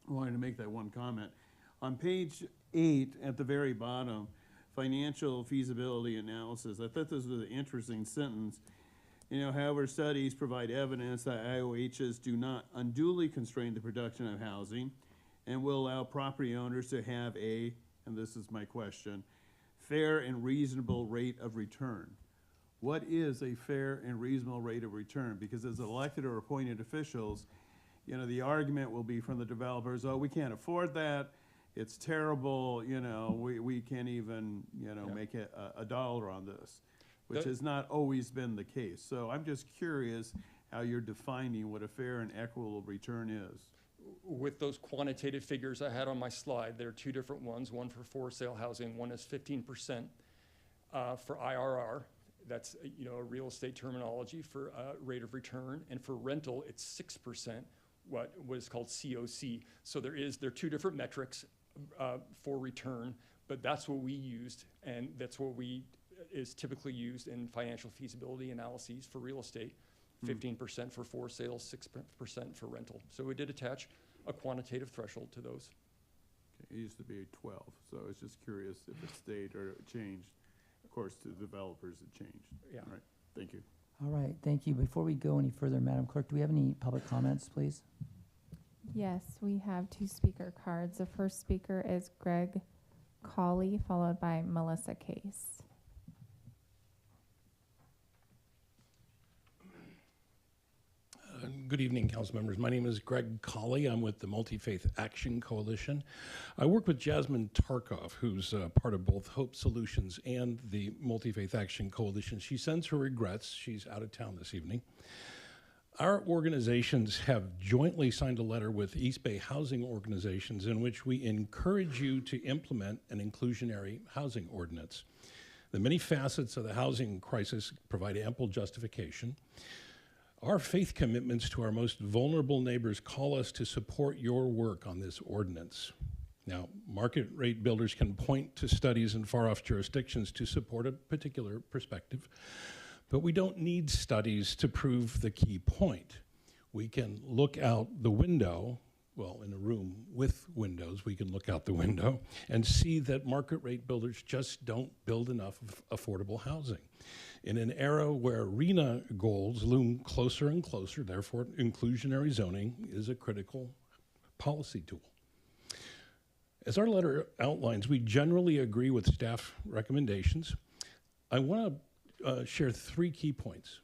wanted to make that one comment. On page 8, at the very bottom, financial feasibility analysis, I thought this was an interesting sentence. However, studies provide evidence that IOHs do not unduly constrain the production of housing and will allow property owners to have a, and this is my question, fair and reasonable rate of return. What is a fair and reasonable rate of return? Because as elected or appointed officials, the argument will be from the developers, oh, we can't afford that, it's terrible, we can't even, make a dollar on this, which has not always been the case. So I'm just curious how you're defining what a fair and equitable return is. With those quantitative figures I had on my slide, there are two different ones, one for sale housing, one is 15% for IRR. That's a real estate terminology for rate of return, and for rental, it's 6%, what is called COC. So there are two different metrics for return, but that's what we used, and that's what is typically used in financial feasibility analyses for real estate. 15% for sale, 6% for rental. So we did attach a quantitative threshold to those. Okay, it used to be 12, so I was just curious if it stayed or it changed. Of course, to developers, it changed. Yeah. All right, thank you. All right, thank you. Before we go any further, Madam Clerk, do we have any public comments, please? Yes, we have 2 speaker cards. The first speaker is Greg Colley, followed by Melissa Case. Good evening, council members. My name is Greg Colley. I'm with the Multi-Faith Action Coalition. I work with Jasmine Tarkov, who's part of both Hope Solutions and the Multi-Faith Action Coalition. She sends her regrets. She's out of town this evening. Our organizations have jointly signed a letter with East Bay Housing Organizations in which we encourage you to implement an inclusionary housing ordinance. The many facets of the housing crisis provide ample justification. Our faith commitments to our most vulnerable neighbors call us to support your work on this ordinance. Now, market rate builders can point to studies in far-off jurisdictions to support a particular perspective, but we don't need studies to prove the key point. We can look out the window, well, in a room with windows, we can look out the window and see that market rate builders just don't build enough affordable housing. In an era where RHNA goals loom closer and closer, therefore inclusionary zoning is a critical policy tool. As our letter outlines, we generally agree with staff recommendations. I want to share 3 key points.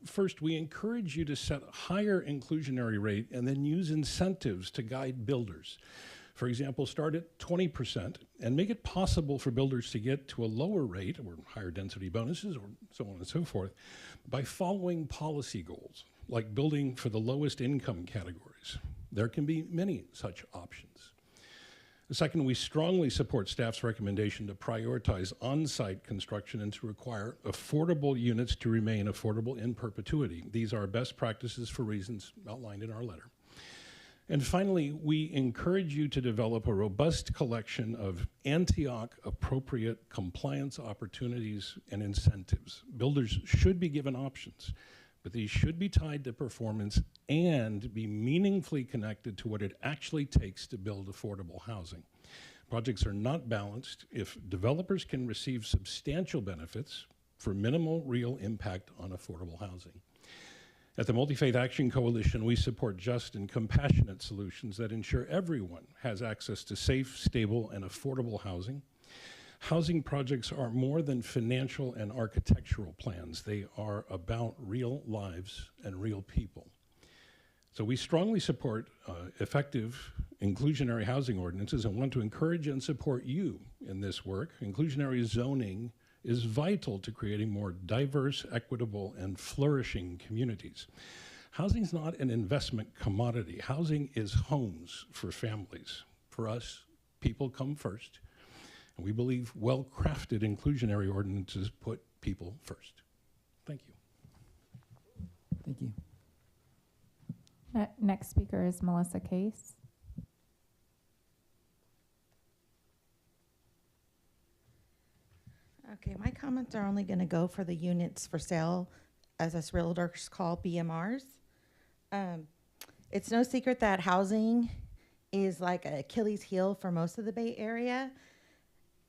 First, we encourage you to set a higher inclusionary rate and then use incentives to guide builders. For example, start at 20% and make it possible for builders to get to a lower rate or higher density bonuses or so on and so forth by following policy goals, like building for the lowest income categories. There can be many such options. Second, we strongly support staff's recommendation to prioritize on-site construction and to require affordable units to remain affordable in perpetuity. These are best practices for reasons outlined in our letter. And finally, we encourage you to develop a robust collection of Antioch appropriate compliance opportunities and incentives. Builders should be given options, but these should be tied to performance and be meaningfully connected to what it actually takes to build affordable housing. Projects are not balanced if developers can receive substantial benefits for minimal real impact on affordable housing. At the Multi-Faith Action Coalition, we support just and compassionate solutions that ensure everyone has access to safe, stable, and affordable housing. Housing projects are more than financial and architectural plans. They are about real lives and real people. So we strongly support effective inclusionary housing ordinances and want to encourage and support you in this work. Inclusionary zoning is vital to creating more diverse, equitable, and flourishing communities. Housing is not an investment commodity. Housing is homes for families. For us, people come first, and we believe well-crafted inclusionary ordinances put people first. Thank you. Thank you. Next speaker is Melissa Case. Okay, my comments are only going to go for the units for sale, as us realtors call BMRs. It's no secret that housing is like an Achilles heel for most of the Bay Area,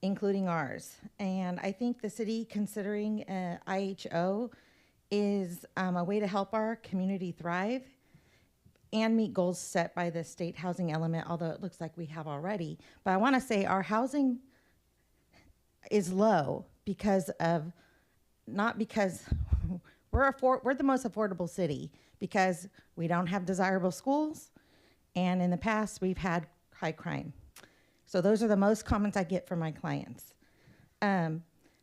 including ours. And I think the city considering IHO is a way to help our community thrive and meet goals set by the state housing element, although it looks like we have already. But I want to say our housing is low because of, not because we're the most affordable city, because we don't have desirable schools, and in the past we've had high crime. So those are the most comments I get from my clients.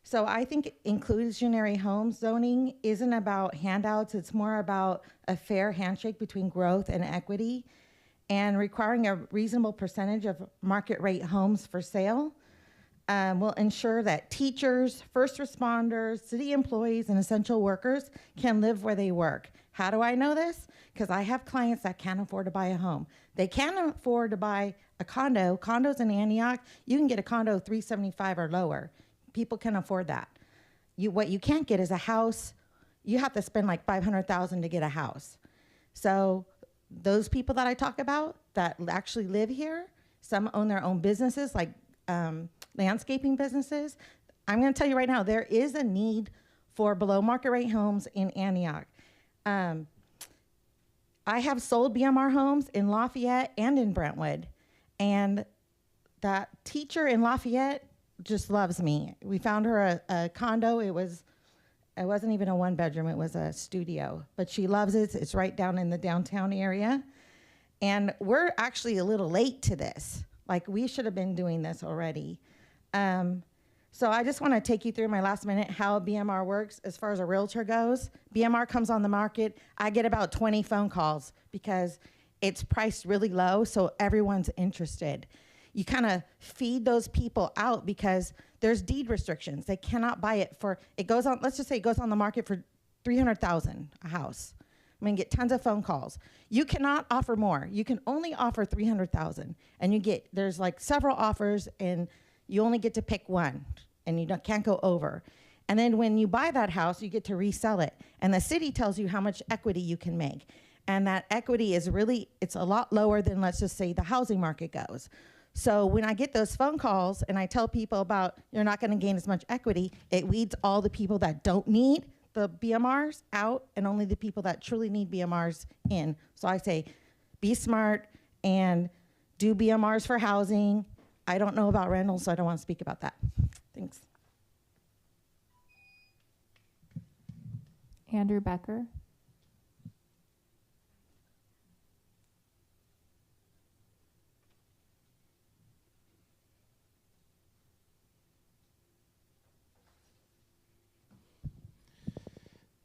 So I think inclusionary home zoning isn't about handouts, it's more about a fair handshake between growth and equity, and requiring a reasonable percentage of market rate homes for sale will ensure that teachers, first responders, city employees, and essential workers can live where they work. How do I know this? Because I have clients that can't afford to buy a home. They can't afford to buy a condo. Condos in Antioch, you can get a condo $375 or lower. People can afford that. What you can't get is a house. You have to spend like $500,000 to get a house. So those people that I talk about that actually live here, some own their own businesses, like landscaping businesses. I'm going to tell you right now, there is a need for below market rate homes in Antioch. I have sold BMR homes in Lafayette and in Brentwood, and that teacher in Lafayette just loves me. We found her a condo. It wasn't even a one bedroom, it was a studio, but she loves it. It's right down in the downtown area. And we're actually a little late to this. Like, we should have been doing this already. So I just want to take you through my last minute how BMR works as far as a realtor goes. BMR comes on the market. I get about 20 phone calls because it's priced really low, so everyone's interested. You kind of feed those people out because there's deed restrictions. They cannot buy it for, it goes on, let's just say it goes on the market for $300,000 a house. I'm gonna get tons of phone calls. You cannot offer more. You can only offer $300,000, and there's like several offers, and you only get to pick one, and you can't go over. And then when you buy that house, you get to resell it, and the city tells you how much equity you can make. And that equity is really, it's a lot lower than, let's just say, the housing market goes. So when I get those phone calls and I tell people about you're not gonna gain as much equity, it weeds all the people that don't need the BMRs out and only the people that truly need BMRs in. So I say, be smart and do BMRs for housing. I don't know about rentals, so I don't want to speak about that. Thanks. Andrew Becker.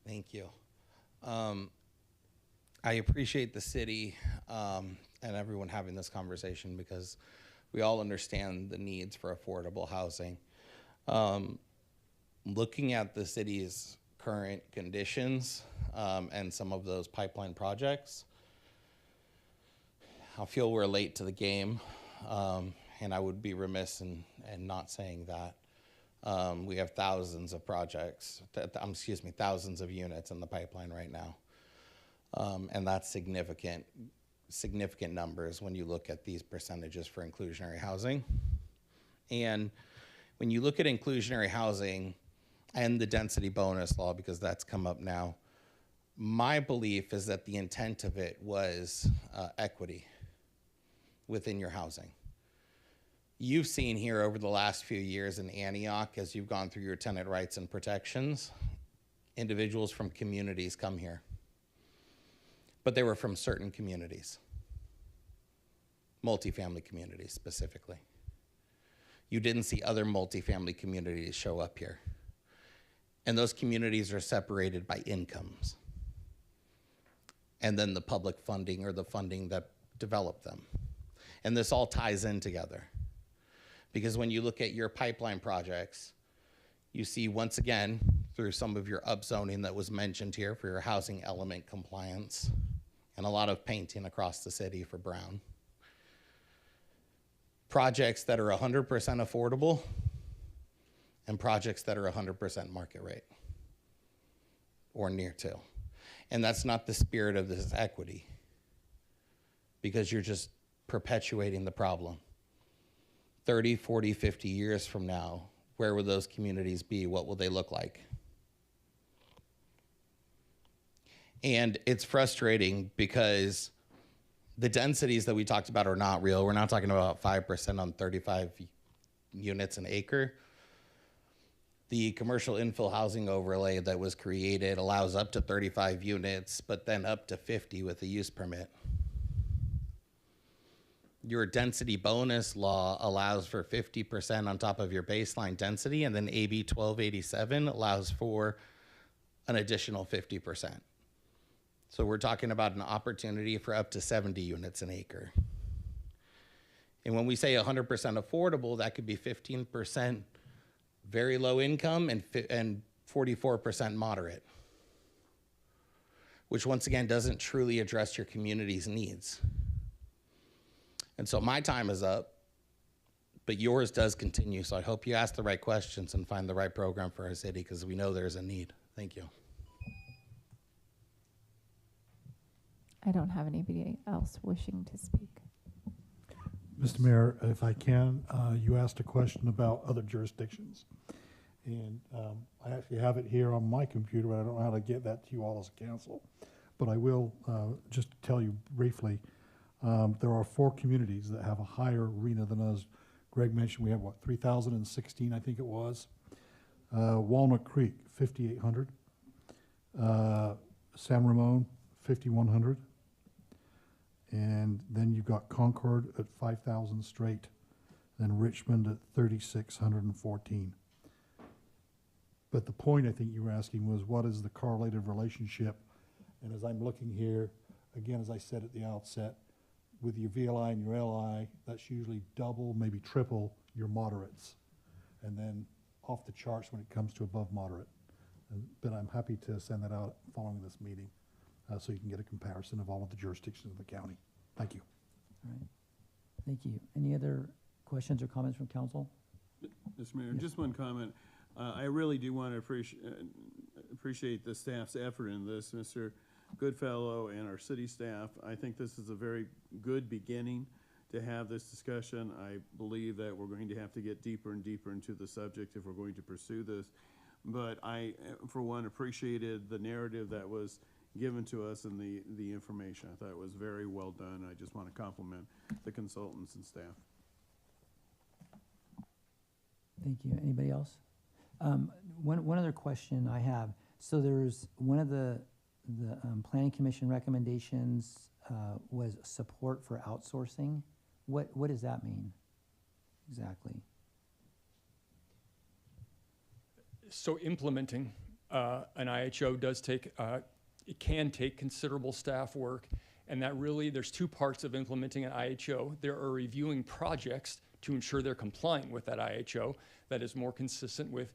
Thank you. I appreciate the city and everyone having this conversation because we all understand the needs for affordable housing. Looking at the city's current conditions and some of those pipeline projects, I feel we're late to the game, and I would be remiss in not saying that. We have thousands of projects, thousands of units in the pipeline right now. And that's significant numbers when you look at these percentages for inclusionary housing. And when you look at inclusionary housing and the density bonus law, because that's come up now, My belief is that the intent of it was equity within your housing. You've seen here over the last few years in Antioch, as you've gone through your tenant rights and protections, individuals from communities come here. But they were from certain communities, multifamily communities specifically. You didn't see other multifamily communities show up here. And those communities are separated by incomes. And then the public funding or the funding that developed them. And this all ties in together. Because when you look at your pipeline projects, you see once again, through some of your upzoning that was mentioned here for your housing element compliance, and a lot of painting across the city for brown, projects that are 100% affordable and projects that are 100% market rate or near to. And that's not the spirit of this equity, because you're just perpetuating the problem. 30, 40, 50 years from now, where will those communities be? What will they look like? And it's frustrating because the densities that we talked about are not real. We're not talking about 5% on 35 units an acre. The commercial infill housing overlay that was created allows up to 35 units, but then up to 50 with a use permit. Your density bonus law allows for 50% on top of your baseline density, and then AB 1287 allows for an additional 50%. So we're talking about an opportunity for up to 70 units an acre. And when we say 100% affordable, that could be 15% very low income and 44% moderate, which once again doesn't truly address your community's needs. And so my time is up, but yours does continue. So I hope you ask the right questions and find the right program for our city, because we know there's a need. Thank you. I don't have anybody else wishing to speak. Mr. Mayor, if I can, you asked a question about other jurisdictions. And I actually have it here on my computer, but I don't know how to get that to you all as a council. But I will just tell you briefly, there are 4 communities that have a higher RHNA than us. Greg mentioned we have, what, 3,016, I think it was. Walnut Creek, 5,800. San Ramon, 5,100. And then you've got Concord at 5,000 straight, then Richmond at 3,614. But the point I think you were asking was, what is the correlative relationship? And as I'm looking here, again, as I said at the outset, with your VLI and your LI, that's usually double, maybe triple your moderates. And then off the charts when it comes to above moderate. But I'm happy to send that out following this meeting. So you can get a comparison of all of the jurisdictions of the county. Thank you. All right. Thank you. Any other questions or comments from council? Mr. Mayor, Yes. just one comment. I really do want to appreciate the staff's effort in this, Mr. Goodfellow and our city staff. I think this is a very good beginning to have this discussion. I believe that we're going to have to get deeper and deeper into the subject if we're going to pursue this. But I, for one, appreciated the narrative that was given to us and the information. I thought it was very well done. I just want to compliment the consultants and staff. Thank you. Anybody else? One other question I have. So there's one of the Planning Commission recommendations was support for outsourcing. What does that mean exactly? So implementing an IHO does take, it can take considerable staff work, and that really, there's 2 parts of implementing an IHO. There are reviewing projects to ensure they're compliant with that IHO, that is more consistent with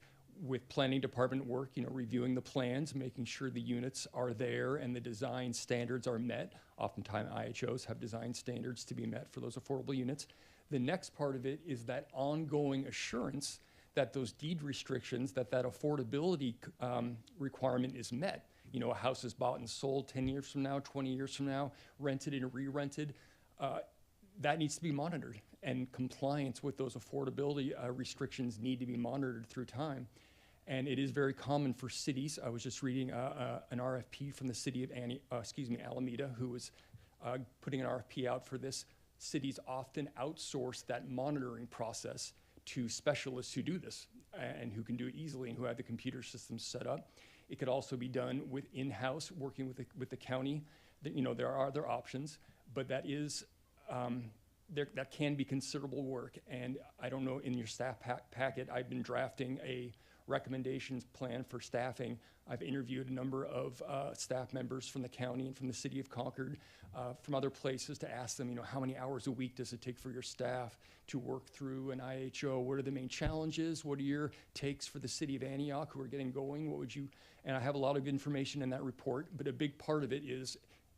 planning department work, reviewing the plans, making sure the units are there and the design standards are met. Oftentimes IHOs have design standards to be met for those affordable units. The next part of it is that ongoing assurance that those deed restrictions, that affordability requirement is met. A house is bought and sold 10 years from now, 20 years from now, rented and re-rented. That needs to be monitored, and compliance with those affordability restrictions need to be monitored through time. And it is very common for cities. I was just reading an RFP from the city of Alameda, who was putting an RFP out for this. Cities often outsource that monitoring process to specialists who do this and who can do it easily and who have the computer systems set up. It could also be done with in-house, working with the county. There are other options, but that is that can be considerable work. And I don't know, in your staff packet, I've been drafting a recommendations plan for staffing. I've interviewed a number of staff members from the county and from the city of Concord, from other places, to ask them, how many hours a week does it take for your staff to work through an IHO? What are the main challenges? What are your takes for the city of Antioch who are getting going? What would you, and I have a lot of information in that report, but a big part of it is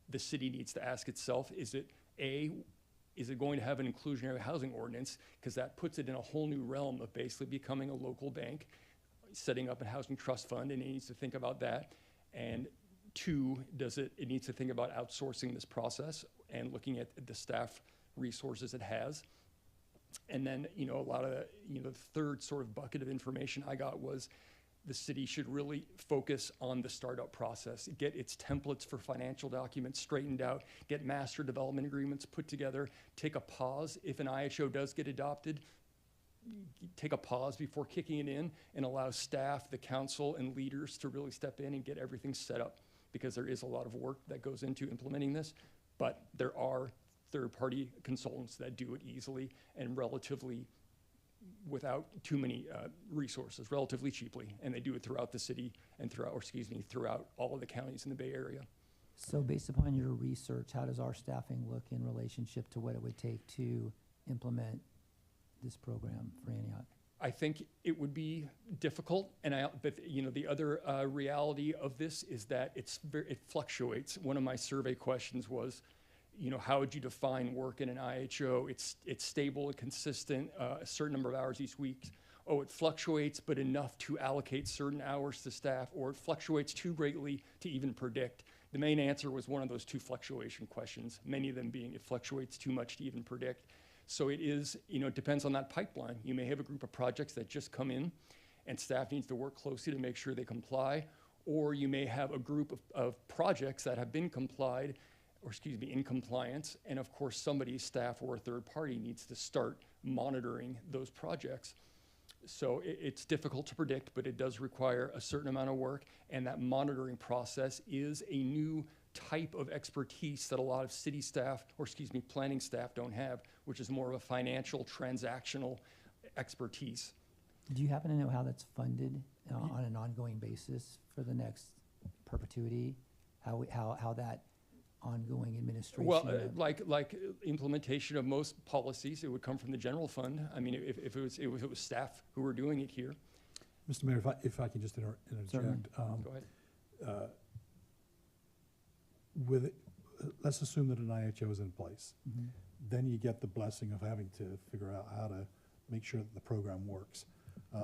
the city needs to ask itself, is it going to have an inclusionary housing ordinance? Because that puts it in a whole new realm of basically becoming a local bank, setting up a housing trust fund, and it needs to think about that. And two, it needs to think about outsourcing this process and looking at the staff resources it has. And then, a lot of the third sort of bucket of information I got was the city should really focus on the startup process, get its templates for financial documents straightened out, get master development agreements put together, take a pause. If an IHO does get adopted, take a pause before kicking it in, and allow staff, the council, and leaders to really step in and get everything set up, because there is a lot of work that goes into implementing this. But there are third-party consultants that do it easily and relatively without too many resources, relatively cheaply, and they do it throughout the city and throughout all of the counties in the Bay Area. So based upon your research, how does our staffing look in relationship to what it would take to implement this program for Antioch? I think it would be difficult, but the other reality of this is that it fluctuates. One of my survey questions was, how would you define work in an IHO? It's stable and consistent, a certain number of hours each week. Oh, it fluctuates, but enough to allocate certain hours to staff, or it fluctuates too greatly to even predict. The main answer was one of those two fluctuation questions, many of them being it fluctuates too much to even predict. So it is, it depends on that pipeline. You may have a group of projects that just come in and staff needs to work closely to make sure they comply, or you may have a group of projects that have been in compliance, and of course somebody's staff or a third party needs to start monitoring those projects. So it's difficult to predict, but it does require a certain amount of work, and that monitoring process is a new type of expertise that a lot of city staff, planning staff don't have, which is more of a financial, transactional expertise. Do you happen to know how that's funded on an ongoing basis for the next perpetuity? How that ongoing administration? Well, like implementation of most policies, it would come from the general fund. I mean, if it was staff who were doing it here. Mr. Mayor, if I can just interject. Go ahead. Let's assume that an IHO is in place. Mm-hmm. Then you get the blessing of having to figure out how to make sure that the program works.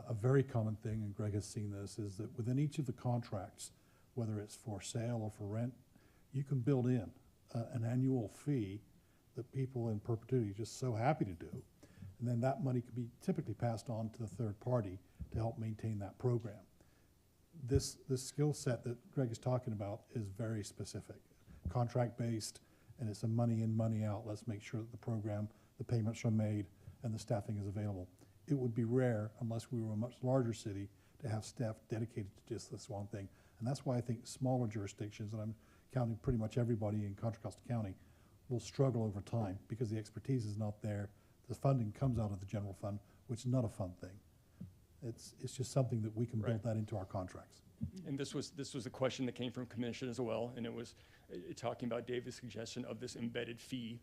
A very common thing, and Greg has seen this, is that within each of the contracts, whether it's for sale or for rent, you can build in an annual fee that people in perpetuity are just so happy to do. And then that money can be typically passed on to the third party to help maintain that program. This skill set that Greg is talking about is very specific, contract-based, and it's a money in, money out. Let's make sure that the program, the payments are made, and the staffing is available. It would be rare, unless we were a much larger city, to have staff dedicated to just this one thing. And that's why I think smaller jurisdictions, and I'm counting pretty much everybody in Contra Costa County, will struggle over time because the expertise is not there. The funding comes out of the general fund, which is not a fun thing. It's just something that we can build that into our contracts. And this was a question that came from commission as well, and it was talking about David's suggestion of this embedded fee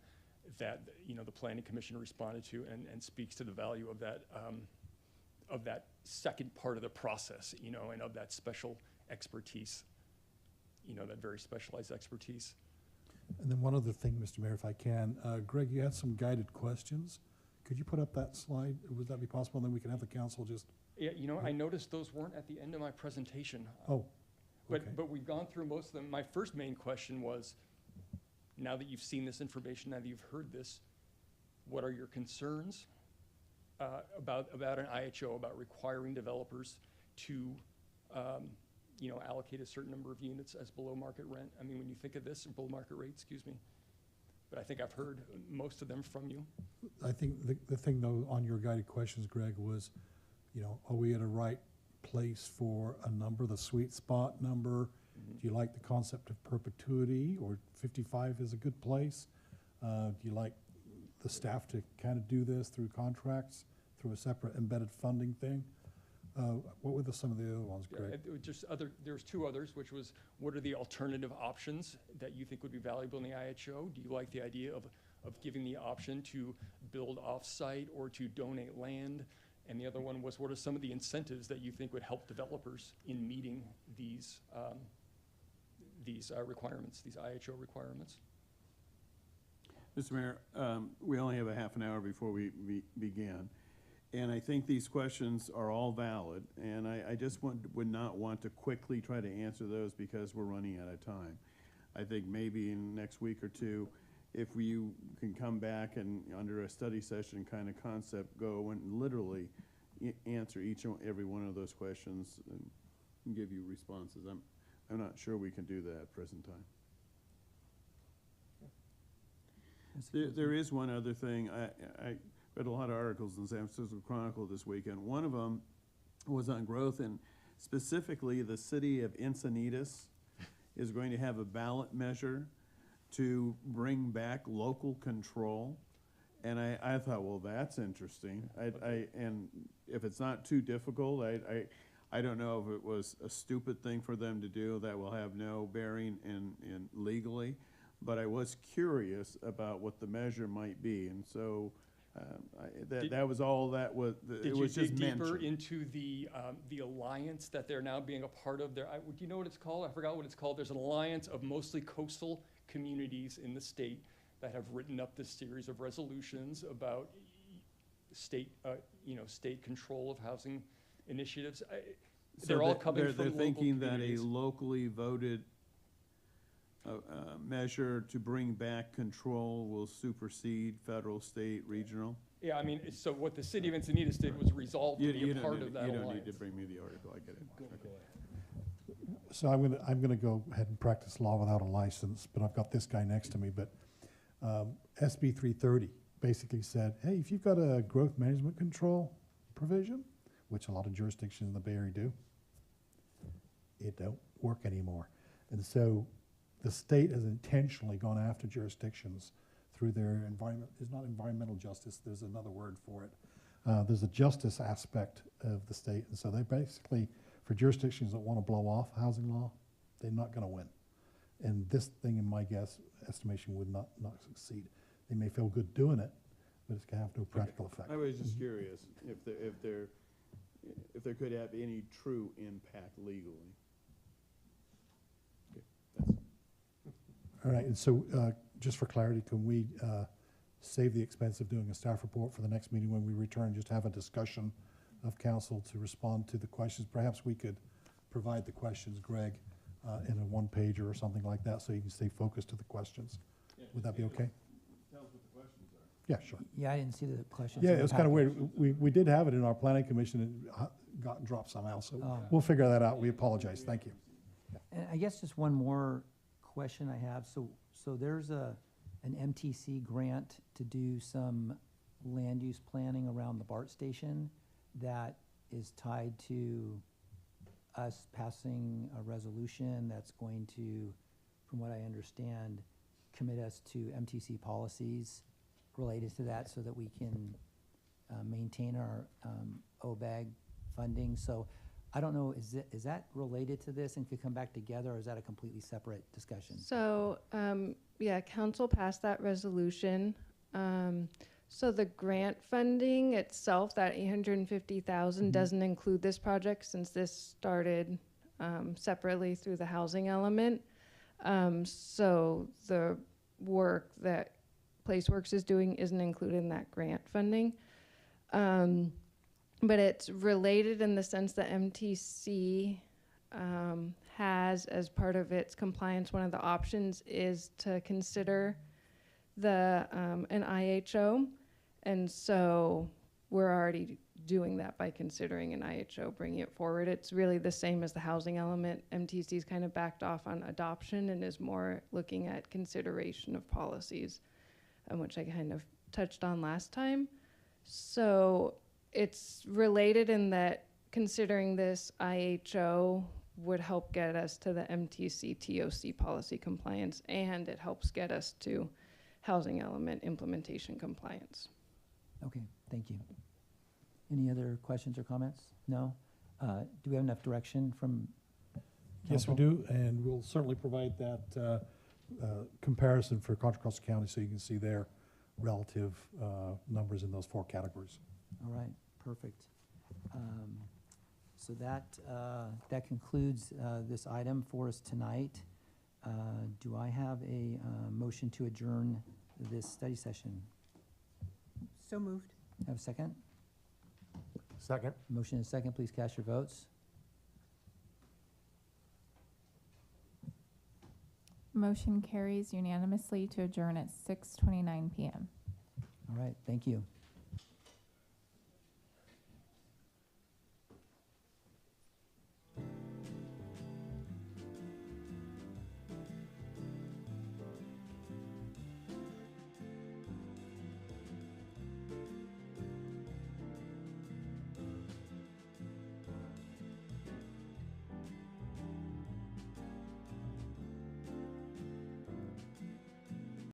that the planning commission responded to, and speaks to the value of that second part of the process, and of that special expertise, that very specialized expertise. And then one other thing, Mr. Mayor, if I can, Greg, you had some guided questions. Could you put up that slide? Would that be possible? And then we can have the council just. Yeah, I noticed those weren't at the end of my presentation. Oh, okay. But we've gone through most of them. My first main question was, now that you've seen this information, now that you've heard this, what are your concerns about an IHO, about requiring developers to you know, allocate a certain number of units as below market rent? I mean, when you think of this, or below market rate, excuse me. But I think I've heard most of them from you. I think the thing though, on your guided questions, Greg, was, you know, are we at a right place for a number, the sweet spot number? Do you like the concept of perpetuity, or 55 is a good place? Do you like the staff to kind of do this through contracts, through a separate embedded funding thing? What were some of the other ones, Greg? It was just there's two others, which was, what are the alternative options that you think would be valuable in the IHO? Do you like the idea of giving the option to build off-site or to donate land? And the other one was, what are some of the incentives that you think would help developers in meeting these requirements, these IHO requirements? Mr. Mayor, we only have a half an hour before we begin. And I think these questions are all valid, and I just would not want to quickly try to answer those because we're running out of time. I think maybe in the next week or two, if you can come back and under a study session kind of concept, go and literally answer each and every one of those questions and give you responses. I'm not sure we can do that at present time. There is one other thing. I read a lot of articles in the San Francisco Chronicle this weekend. One of them was on growth, and specifically the city of Encinitas is going to have a ballot measure to bring back local control. And I thought, well, that's interesting. And if it's not too difficult, I don't know if it was a stupid thing for them to do that will have no bearing in legally, but I was curious about what the measure might be, and so that was all that was. It was just mentioned. Did you dig deeper into the alliance that they're now being a part of? Do you know what it's called? I forgot what it's called. There's an alliance of mostly coastal communities in the state that have written up this series of resolutions about state control of housing initiatives. They're all coming from they're local thinking communities. that a locally voted measure to bring back control will supersede federal, state, regional? Yeah, I mean, so what the city of Encinitas did was resolve to be a part of that You alliance. don't need to bring me the article, I get it. So I'm gonna go ahead and practice law without a license, but I've got this guy next to me. But SB 330 basically said, hey, if you've got a growth management control provision, which a lot of jurisdictions in the Bay Area do, it don't work anymore. And so the state has intentionally gone after jurisdictions through their it's not environmental justice, there's another word for it. There's a justice aspect of the state. And so they basically, for jurisdictions that want to blow off housing law, they're not going to win. And this thing, in my estimation, would not succeed. They may feel good doing it, but it's going to have no practical effect. I was just curious if there could have any true impact legally. Okay, that's All right, and so just for clarity, can we save the expense of doing a staff report for the next meeting when we return, just have a discussion of council to respond to the questions? Perhaps we could provide the questions, Greg, in a one-pager or something like that, so you can stay focused to the questions. Would that be okay? tell us what the questions are. Yeah, sure. Yeah, I didn't see the questions. Yeah, in it the was kind of package. weird. We did have it in our planning commission, and it got dropped somehow, so Oh. we'll figure that out. We apologize. Thank you. And I guess just one more question I have. So there's an MTC grant to do some land use planning around the BART station that is tied to us passing a resolution that's going to, from what I understand, commit us to MTC policies related to that so that we can maintain our OBAG funding. So I don't know, is that related to this and could come back together, or is that a completely separate discussion? So, yeah, council passed that resolution. So the grant funding itself, that 850,000 doesn't include this project since this started separately through the housing element. So the work that PlaceWorks is doing isn't included in that grant funding. But it's related in the sense that MTC has, as part of its compliance, one of the options is to consider an IHO. And so we're already doing that by considering an IHO, bringing it forward. It's really the same as the housing element. MTC's kind of backed off on adoption and is more looking at consideration of policies, which I kind of touched on last time. So it's related in that considering this IHO would help get us to the MTC TOC policy compliance, and it helps get us to housing element implementation compliance. Okay, thank you. Any other questions or comments? No? Do we have enough direction from Yes, we council? do, and we'll certainly provide that comparison for Contra Costa County so you can see their relative numbers in those 4 categories. All right, perfect. So that concludes this item for us tonight. Do I have a motion to adjourn this study session? So moved. Have a second? Second. Motion and second, please cast your votes. Motion carries unanimously to adjourn at 6:29 PM. All right, thank you.